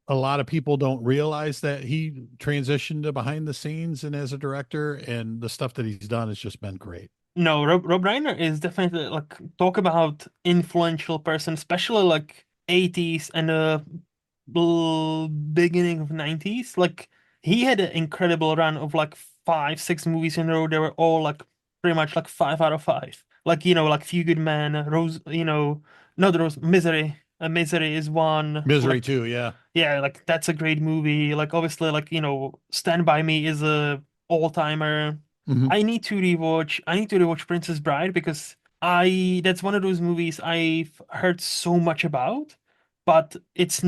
lot of people don't realize that he transitioned to behind the scenes and as a director, and the stuff that he's done has just been great. No, Rob Reiner is definitely like talk about influential person, especially like 80s and beginning of 90s. Like he had an incredible run of like five, six movies in a row. They were all like pretty much like 5 out of 5. Like like Few Good Men, Rose, not Rose, Misery. Misery is one. Misery Like too, yeah. yeah, like that's a great movie. Like obviously, like Stand By Me is a all-timer. Hmm. I need to rewatch Princess Bride because I that's one of those movies I've heard so much about, but it's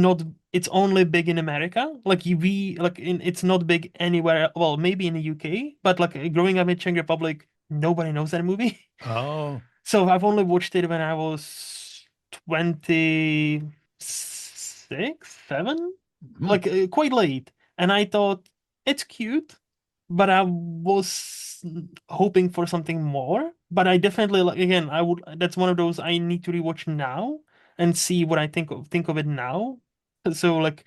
only big in America. Like it's not big anywhere. Well, maybe in the UK, but like growing up in Czech Republic, nobody knows that movie. Oh. So I've only watched it when I was 26, 7, Hmm. like quite late. And I thought it's cute, but I was hoping for something more. But I definitely like again, that's one of those I need to rewatch now and see what I think of it now. So like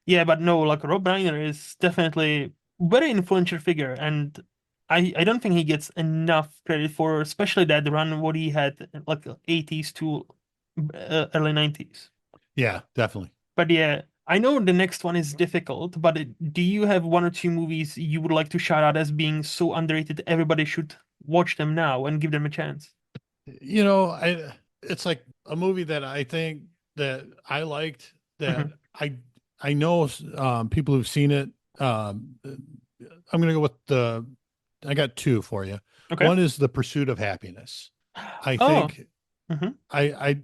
yeah, but no, like Rob Reiner is definitely very influential figure, and I don't think he gets enough credit for especially that run what he had like 80s to early 90s. Yeah, definitely. But yeah, I know the next one is difficult, but do you have one or two movies you would like to shout out as being so underrated everybody should watch them now and give them a chance? I it's like a movie that I think that I liked, that Hmm. I know people who've seen it. I'm gonna go with I got two for you. Okay. One is The Pursuit of Happiness. I Oh. think Hmm. I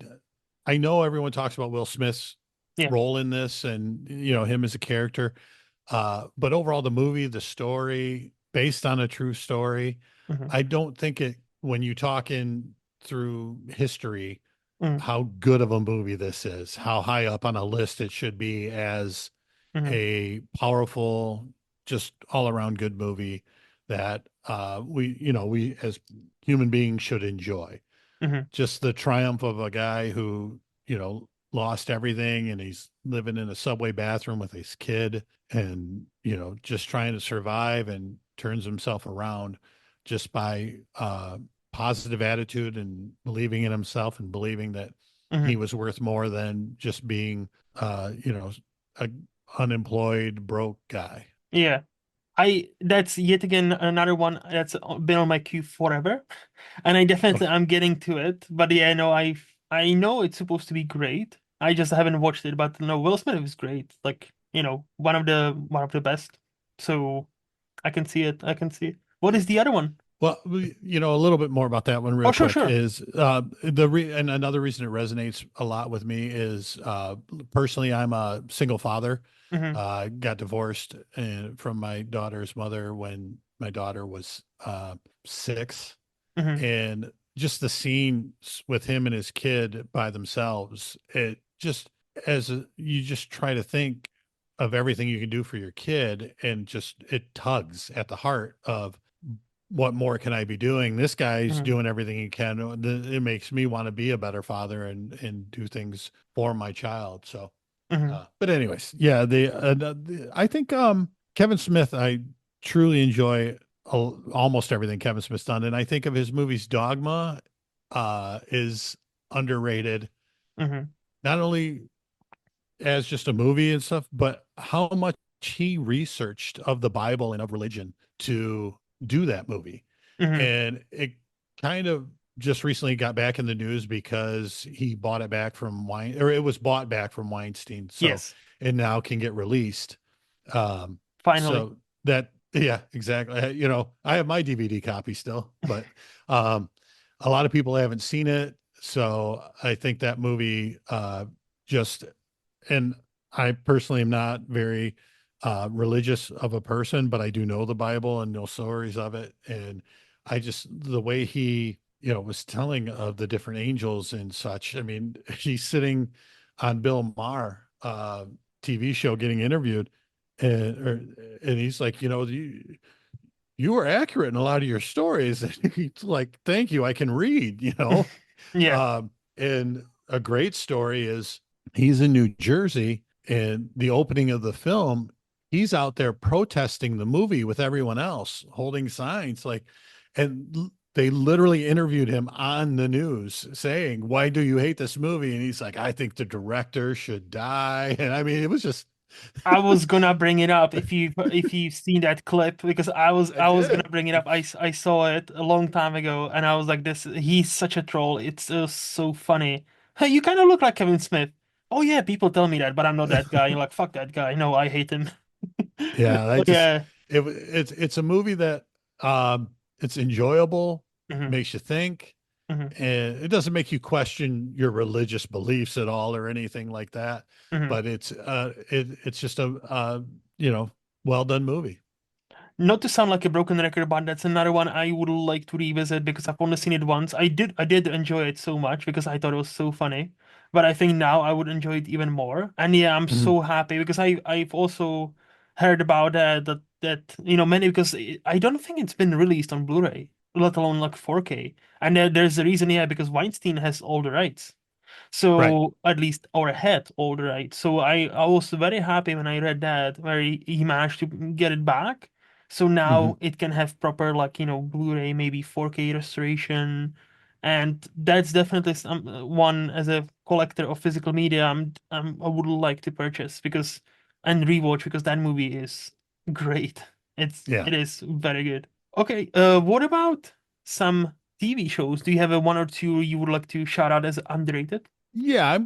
I know everyone talks about Will Smith's Yeah. role in this, and him as a character. But overall, the movie, the story, based on a true story, Hmm. I don't think it, when you talk in through history, Hmm. how good of a movie this is, how high up on a list it should be as Hmm. a powerful, just all around good movie that we as human beings should enjoy. Hmm. Just the triumph of a guy who, lost everything, and he's living in a subway bathroom with his kid, and, just trying to survive, and turns himself around just by positive attitude and believing in himself and believing that he Hmm. was worth more than just being, a unemployed, broke guy. Yeah. That's yet again another one that's been on my queue forever, and I'm getting to it. But yeah, no, I know it's supposed to be great. I just haven't watched it. But no, Will Smith is great. Like one of the best. So I can see it. I can see it. What is the other one? Well, a little bit more about that one Oh, real sure, quick sure. is and another reason it resonates a lot with me is personally, I'm a single father. Hmm. Got divorced from my daughter's mother when my daughter was 6, Hmm. and just the scenes with him and his kid by themselves, it just, you just try to think of everything you can do for your kid, and just it tugs at the heart of what more can I be doing? This guy's Hmm. doing everything he can. It makes me want to be a better father and do things for my child. So, Hmm. but anyways, yeah, I think Kevin Smith, I truly enjoy almost everything Kevin Smith's done, and I think of his movies. Dogma is underrated, Hmm. not only as just a movie and stuff, but how much he researched of the Bible and of religion to do that movie. Hmm. And it kind of just recently got back in the news because he bought it back from or it was bought back from Weinstein. So, Yes, and now can get released. Um, finally. so that, yeah, exactly. You know, I have my DVD copy still, but um, a lot of people haven't seen it. So I think that movie just, and I personally am not very religious of a person, but I do know the Bible and know stories of it. And I just, the way he, you know, was telling of the different angels and such. I mean, he's sitting on Bill Maher TV show getting interviewed, and and he's like, you know, you were accurate in a lot of your stories. And he's like, thank you, I can read, you know. Yeah. And a great story is he's in New Jersey, and the opening of the film, he's out there protesting the movie with everyone else, holding signs like, and they literally interviewed him on the news saying, "Why do you hate this movie?" And he's like, "I think the director should die." And I mean, it was just, I was gonna bring it up if you've seen that clip because I I was gonna did. bring it up. I saw it a long time ago and I was like, this he's such a troll. It's so funny. Hey, you kind of look like Kevin Smith. Oh yeah, people tell me that, but I'm not that guy. You're like, fuck that guy. No, I hate him. Yeah, I Oh just, yeah. it's a movie that it's enjoyable, Hmm. makes you think, Hmm. and it doesn't make you question your religious beliefs at all or anything like that. Hmm. But it's just a you know, well done movie. Not to sound like a broken record, but that's another one I would like to revisit because I've only seen it once. I did enjoy it so much because I thought it was so funny. But I think now I would enjoy it even more. And yeah, I'm Mhm. so happy because I've also heard about that you know many because I don't think it's been released on Blu-ray, let alone like 4K. And there's a reason, yeah, because Weinstein has all the rights. Right. So at least or had all the rights. So I was very happy when I read that where he managed to get it back. So Hmm. now it can have proper like Blu-ray, maybe 4K restoration, and that's definitely one as a collector of physical media I would like to purchase because and rewatch because that movie is great. Yeah. It is very good. Okay, what about some TV shows? Do you have a one or two you would like to shout out as underrated? Yeah,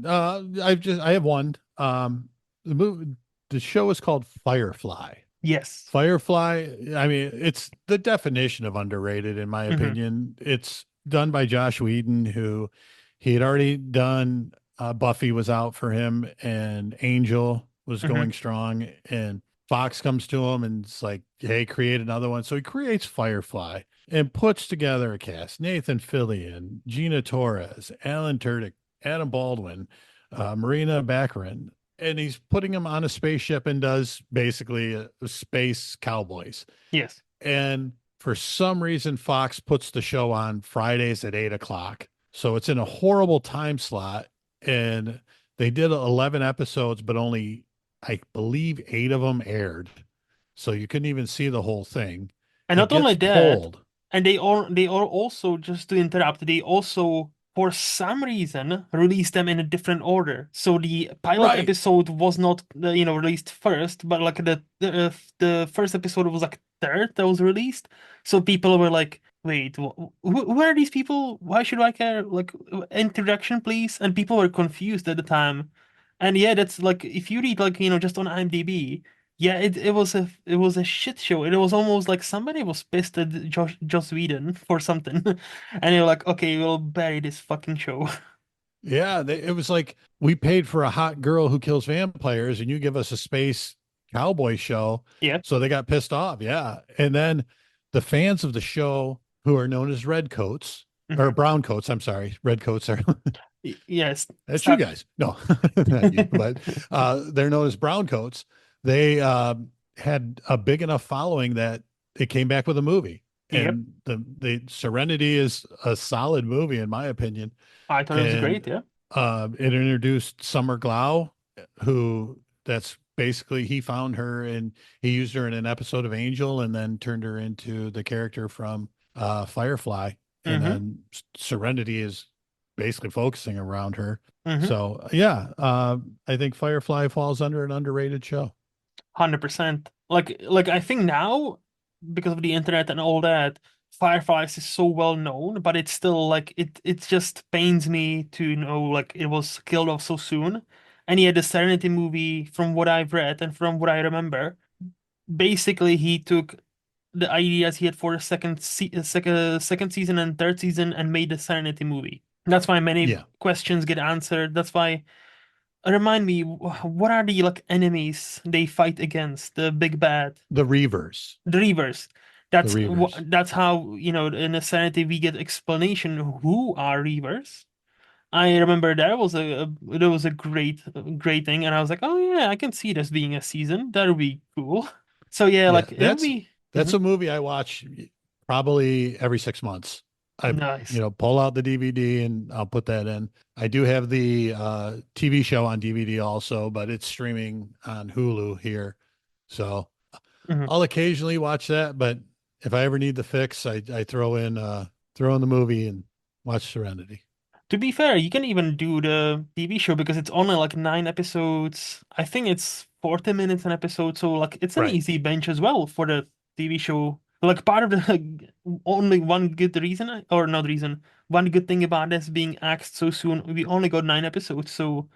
I have one. The movie, the show is called Firefly. Yes. Firefly, I mean, it's the definition of underrated, in my Hmm. opinion. It's done by Josh Whedon, who he had already done. Buffy was out for him, and Angel was Hmm. going strong. And Fox comes to him and it's like, hey, create another one. So he creates Firefly and puts together a cast: Nathan Fillion, Gina Torres, Alan Tudyk, Adam Baldwin, Marina Baccarin, and he's putting them on a spaceship and does basically a space cowboys. Yes. And for some reason, Fox puts the show on Fridays at 8 o'clock. So it's in a horrible time slot. And they did 11 episodes, but only, I believe, eight of them aired. So you couldn't even see the whole thing. And It not only gets that, pulled. and they are also just to interrupt, they also for some reason released them in a different order. So the pilot Right. episode was not released first, but like the first episode was like third that was released. So people were like, "Wait, who are these people? Why should I care? Like introduction, please." And people were confused at the time. And yeah, that's like if you read like just on IMDb. Yeah, it was a shit show. It was almost like somebody was pissed at Joss Whedon for something, and you're like, okay, we'll bury this fucking show. Yeah, it was like we paid for a hot girl who kills vampires, and you give us a space cowboy show. Yeah. So they got pissed off. Yeah. And then the fans of the show, who are known as redcoats or Hmm. brown coats, I'm sorry, redcoats are Yes. that's you Stop. guys. No, not you, but they're known as brown coats. They had a big enough following that it came back with a movie. Yep. And the Serenity is a solid movie, in my opinion. I thought it was And great. Yeah. it introduced Summer Glau, who that's basically he found her and he used her in an episode of Angel and then turned her into the character from Firefly. And Mm-hmm. then Serenity is basically focusing around her. Mm-hmm. So yeah, I think Firefly falls under an underrated show. 100%. Like I think now because of the internet and all that, Fireflies is so well known, but it's still like it just pains me to know like it was killed off so soon. And yet the Serenity movie, from what I've read and from what I remember, basically he took the ideas he had for the second season and third season and made the Serenity movie. That's why many Yeah, questions get answered. That's why remind me, what are the like enemies they fight against? The big bad, the Reavers, the Reavers. the Reavers. That's how, in Insanity we get explanation who are Reavers. I remember there was a great thing, and I was like, oh yeah, I can see this being a season. That would be cool. So yeah, Yeah, like it would be that's mhm, a movie I watch probably every 6 months. I nice. pull out the DVD and I'll put that in. I do have the TV show on DVD also, but it's streaming on Hulu here. So Mhm. I'll occasionally watch that, but if I ever need the fix, I throw in the movie and watch Serenity. To be fair, you can even do the TV show because it's only like 9 episodes. I think it's 40 minutes an episode, so like it's an Right. easy bench as well for the TV show. Like part of the only one good reason, or not reason, one good thing about this being axed so soon, we only got 9 episodes, so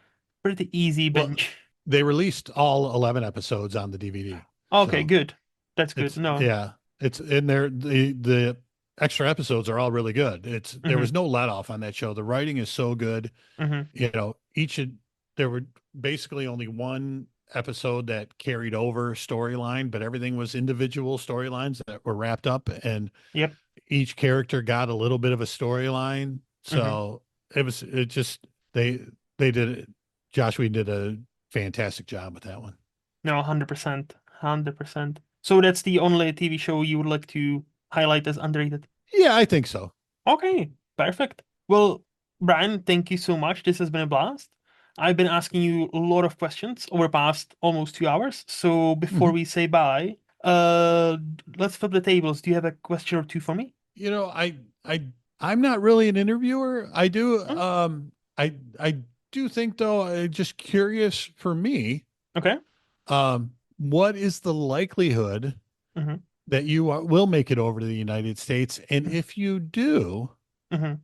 pretty easy Well, bench. they released all 11 episodes on the DVD. Okay, So good. That's good. it's No. yeah, it's in there. The extra episodes are all really good. There Mm-hmm. was no let off on that show. The writing is so good. Mm-hmm. There were basically only one episode that carried over storyline, but everything was individual storylines that were wrapped up, and Yep. each character got a little bit of a storyline. Mm-hmm. So it just they did it. Josh Whedon did a fantastic job with that one. No, 100%. 100%. So that's the only TV show you would like to highlight as underrated. Yeah, I think so. Okay, perfect. Well, Brian, thank you so much. This has been a blast. I've been asking you a lot of questions over the past almost 2 hours. So before Mhm. we say bye, let's flip the tables. Do you have a question or two for me? You know, I I'm not really an interviewer. Hmm? I do think though, just curious for me, Okay. what is the likelihood Mm-hmm. that will make it over to the United States? And if you do, Mm-hmm.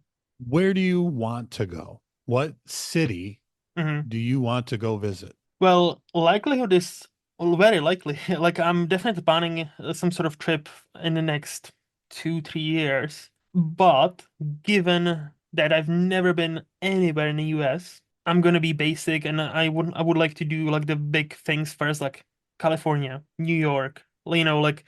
where do you want to go? What city Mm-hmm. do you want to go visit? Well, likelihood is very likely. Like I'm definitely planning some sort of trip in the next 2, 3 years. But given that I've never been anywhere in the US, I'm gonna be basic, and I would like to do like the big things first, like California, New York, like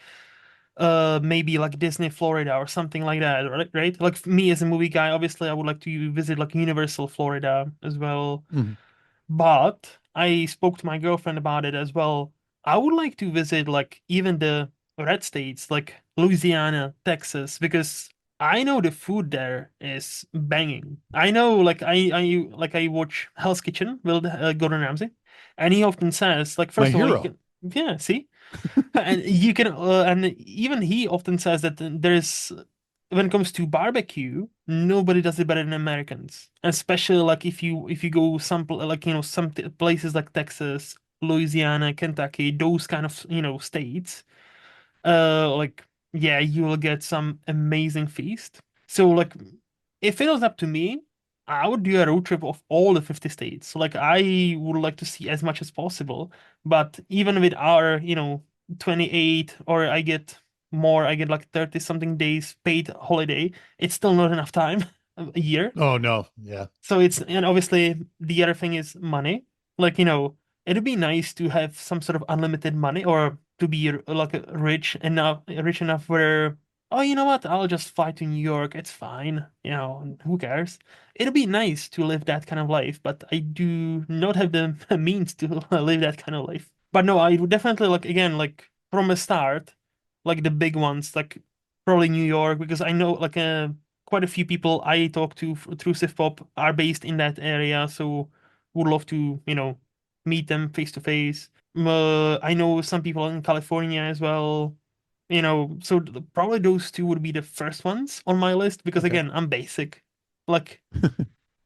maybe like Disney Florida or something like that, right? Right? Like me as a movie guy, obviously I would like to visit like Universal Florida as well. Mhm. But I spoke to my girlfriend about it as well. I would like to visit like even the red states, like Louisiana, Texas, because I know the food there is banging. I know, I watch Hell's Kitchen with Gordon Ramsay, and he often says, like, My first of all, you hero. can, yeah, see, and you can, and even he often says that there is, when it comes to barbecue, nobody does it better than Americans. Especially like if you go like some places like Texas, Louisiana, Kentucky, those kind of states. Like yeah, you will get some amazing feast. So like, if it was up to me, I would do a road trip of all the 50 states. Like I would like to see as much as possible. But even with our 28, or I get like 30 something days paid holiday, it's still not enough time a year. Oh no, yeah. So and obviously the other thing is money. Like, it'd be nice to have some sort of unlimited money, or to be like rich enough where, oh, you know what? I'll just fly to New York. It's fine. Who cares? It'd be nice to live that kind of life, but I do not have the means to live that kind of life. But no, I would definitely like, again, like from the start, like the big ones, like probably New York, because I know like quite a few people I talk to through SIFPOP are based in that area, so would love to, meet them face to face. I know some people in California as well, so probably those two would be the first ones on my list because Okay. again, I'm basic. Like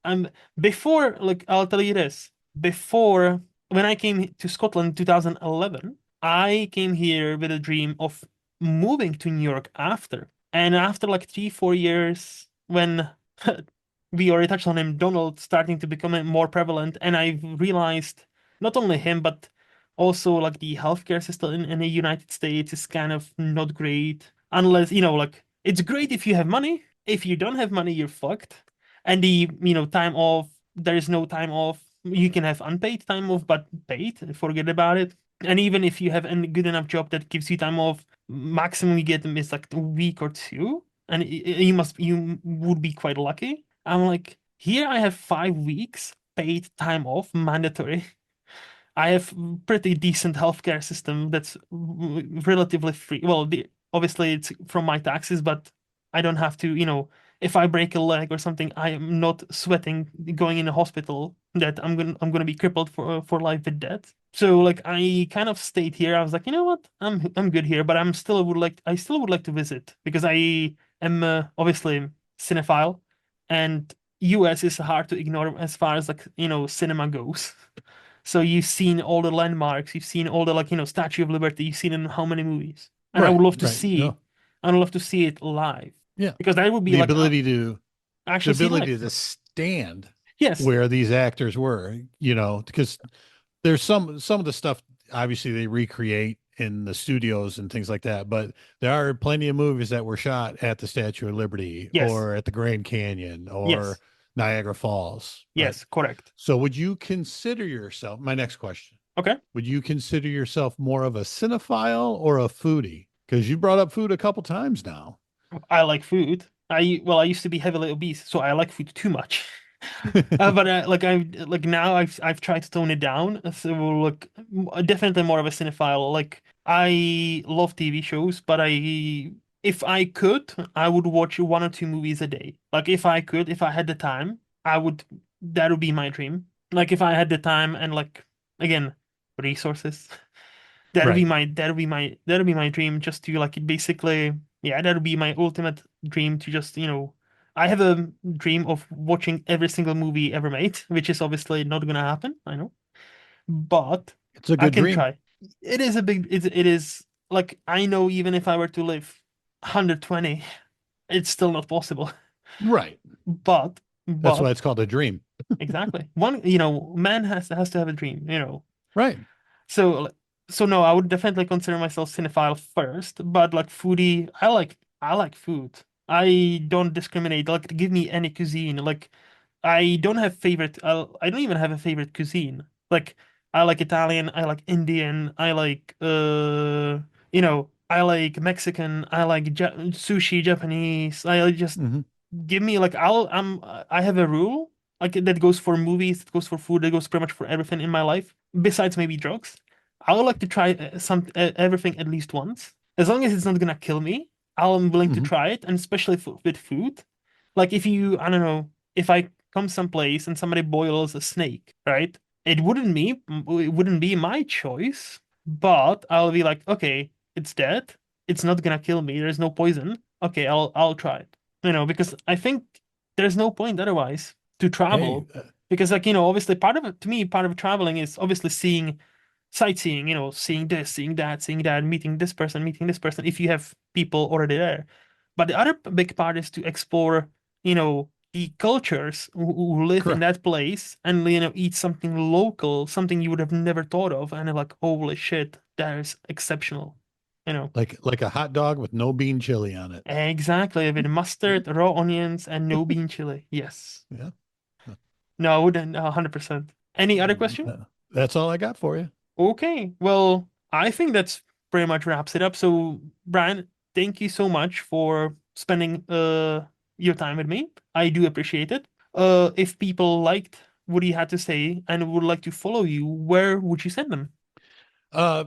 I'm before, like I'll tell you this, before when I came to Scotland in 2011, I came here with a dream of moving to New York after. And after like 3, 4 years, when we already touched on him, Donald starting to become more prevalent, and I've realized not only him, but also like the healthcare system in the United States is kind of not great. Unless, like it's great if you have money. If you don't have money, you're fucked. And time off, there is no time off. You can have unpaid time off, but paid, forget about it. And even if you have a good enough job that gives you time off, maximum you get is like a week or two, and you would be quite lucky. I'm like, here I have 5 weeks paid time off, mandatory. I have pretty decent healthcare system that's relatively free. Well, obviously it's from my taxes, but I don't have to, if I break a leg or something, I am not sweating going in a hospital that I'm gonna be crippled for life with that. So like I kind of stayed here. I was like, you know what? I'm good here, but I still would like to visit because I am obviously cinephile, and US is hard to ignore as far as like, cinema goes. So you've seen all the landmarks, you've seen all the like, Statue of Liberty, you've seen it in how many movies? And I would Right, love to right. No, see it live. yeah. Because that would be The like ability to the actually see it ability live. to stand Yes. where these actors were, because there's some of the stuff obviously they recreate in the studios and things like that, but there are plenty of movies that were shot at the Statue of Liberty Yes. or at the Grand Canyon or Yes. Niagara Falls, right? Yes, correct. So would you consider yourself, my next question, Okay. would you consider yourself more of a cinephile or a foodie? Because you brought up food a couple times now. I like food. I used to be heavily obese, so I like food too much. But like now I've tried to tone it down. So look, definitely more of a cinephile. Like I love TV shows, but if I could, I would watch 1 or 2 movies a day. Like if I had the time, I would. That would be my dream. Like if I had the time and like again, resources. Right. That'll be my dream. Just to like basically, yeah, that'll be my ultimate dream to just, I have a dream of watching every single movie ever made, which is obviously not gonna happen, I know, but It's a I good can dream. try. It is like I know even if I were to live 120, it's still not possible. Right. But That's why but it's called a dream. exactly. Man has to have a dream. Right. So, so no, I would definitely consider myself cinephile first, but like foodie, I like food. I don't discriminate. Like, give me any cuisine. Like, I don't have favorite. I don't even have a favorite cuisine. Like, I like Italian. I like Indian. I like Mexican. I like sushi, Japanese. Just Hmm. give me like I have a rule like that goes for movies, that goes for food, that goes pretty much for everything in my life, besides maybe drugs. I would like to try everything at least once, as long as it's not gonna kill me. I'm willing to Hmm. try it, and especially with food. Like if I don't know, if I come someplace and somebody boils a snake, right? It wouldn't be my choice, but I'll be like, okay, it's dead. It's not gonna kill me. There's no poison. Okay, I'll try it. Because I think there's no point otherwise to Hey, travel. Because like, obviously part of it, to me, part of traveling is obviously seeing sightseeing, seeing this, seeing that, meeting this person, if you have people already there. But the other big part is to explore, the cultures who live in correct. that place and, eat something local, something you would have never thought of. And they're like, holy shit, that is exceptional. You know, Like a hot dog with no bean chili on it. exactly. With mustard, raw onions, and no bean chili. Yes. Yeah. No, I wouldn't, 100%. Any other question? That's all I got for you. Okay, well, I think that's pretty much wraps it up. So, Brian, thank you so much for spending your time with me. I do appreciate it. If people liked what you had to say and would like to follow you, where would you send them? Uh,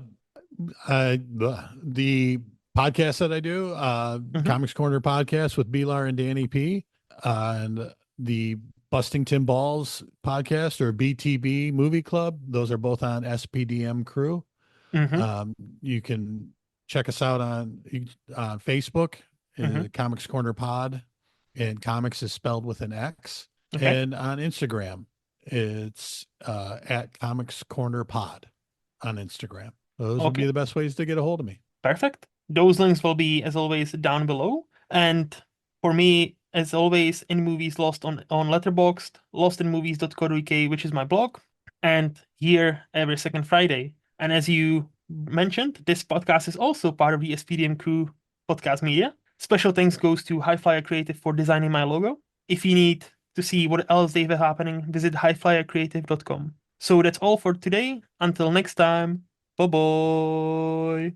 the podcast that I do, Mm-hmm. Comics Corner podcast with Beelar and Danny P, and the Busting Tim Balls podcast or BTB Movie Club. Those are both on SPDM Crew. Mm-hmm. You can check us out on Facebook, Mm-hmm. Comics Corner Pod, and comics is spelled with an X. Okay. And on Instagram, it's at Comics Corner Pod on Instagram. Those would be Okay. the best ways to get a hold of me. Perfect. Those links will be, as always, down below. And for me, as always, In Movies Lost on Letterboxd, lostinmovies.co.uk, which is my blog, and here every second Friday. And as you mentioned, this podcast is also part of the SPDM Crew podcast media. Special thanks goes to HiFlyer Creative for designing my logo. If you need to see what else they have happening, visit hiflyercreative.com. So that's all for today. Until next time, bye bye.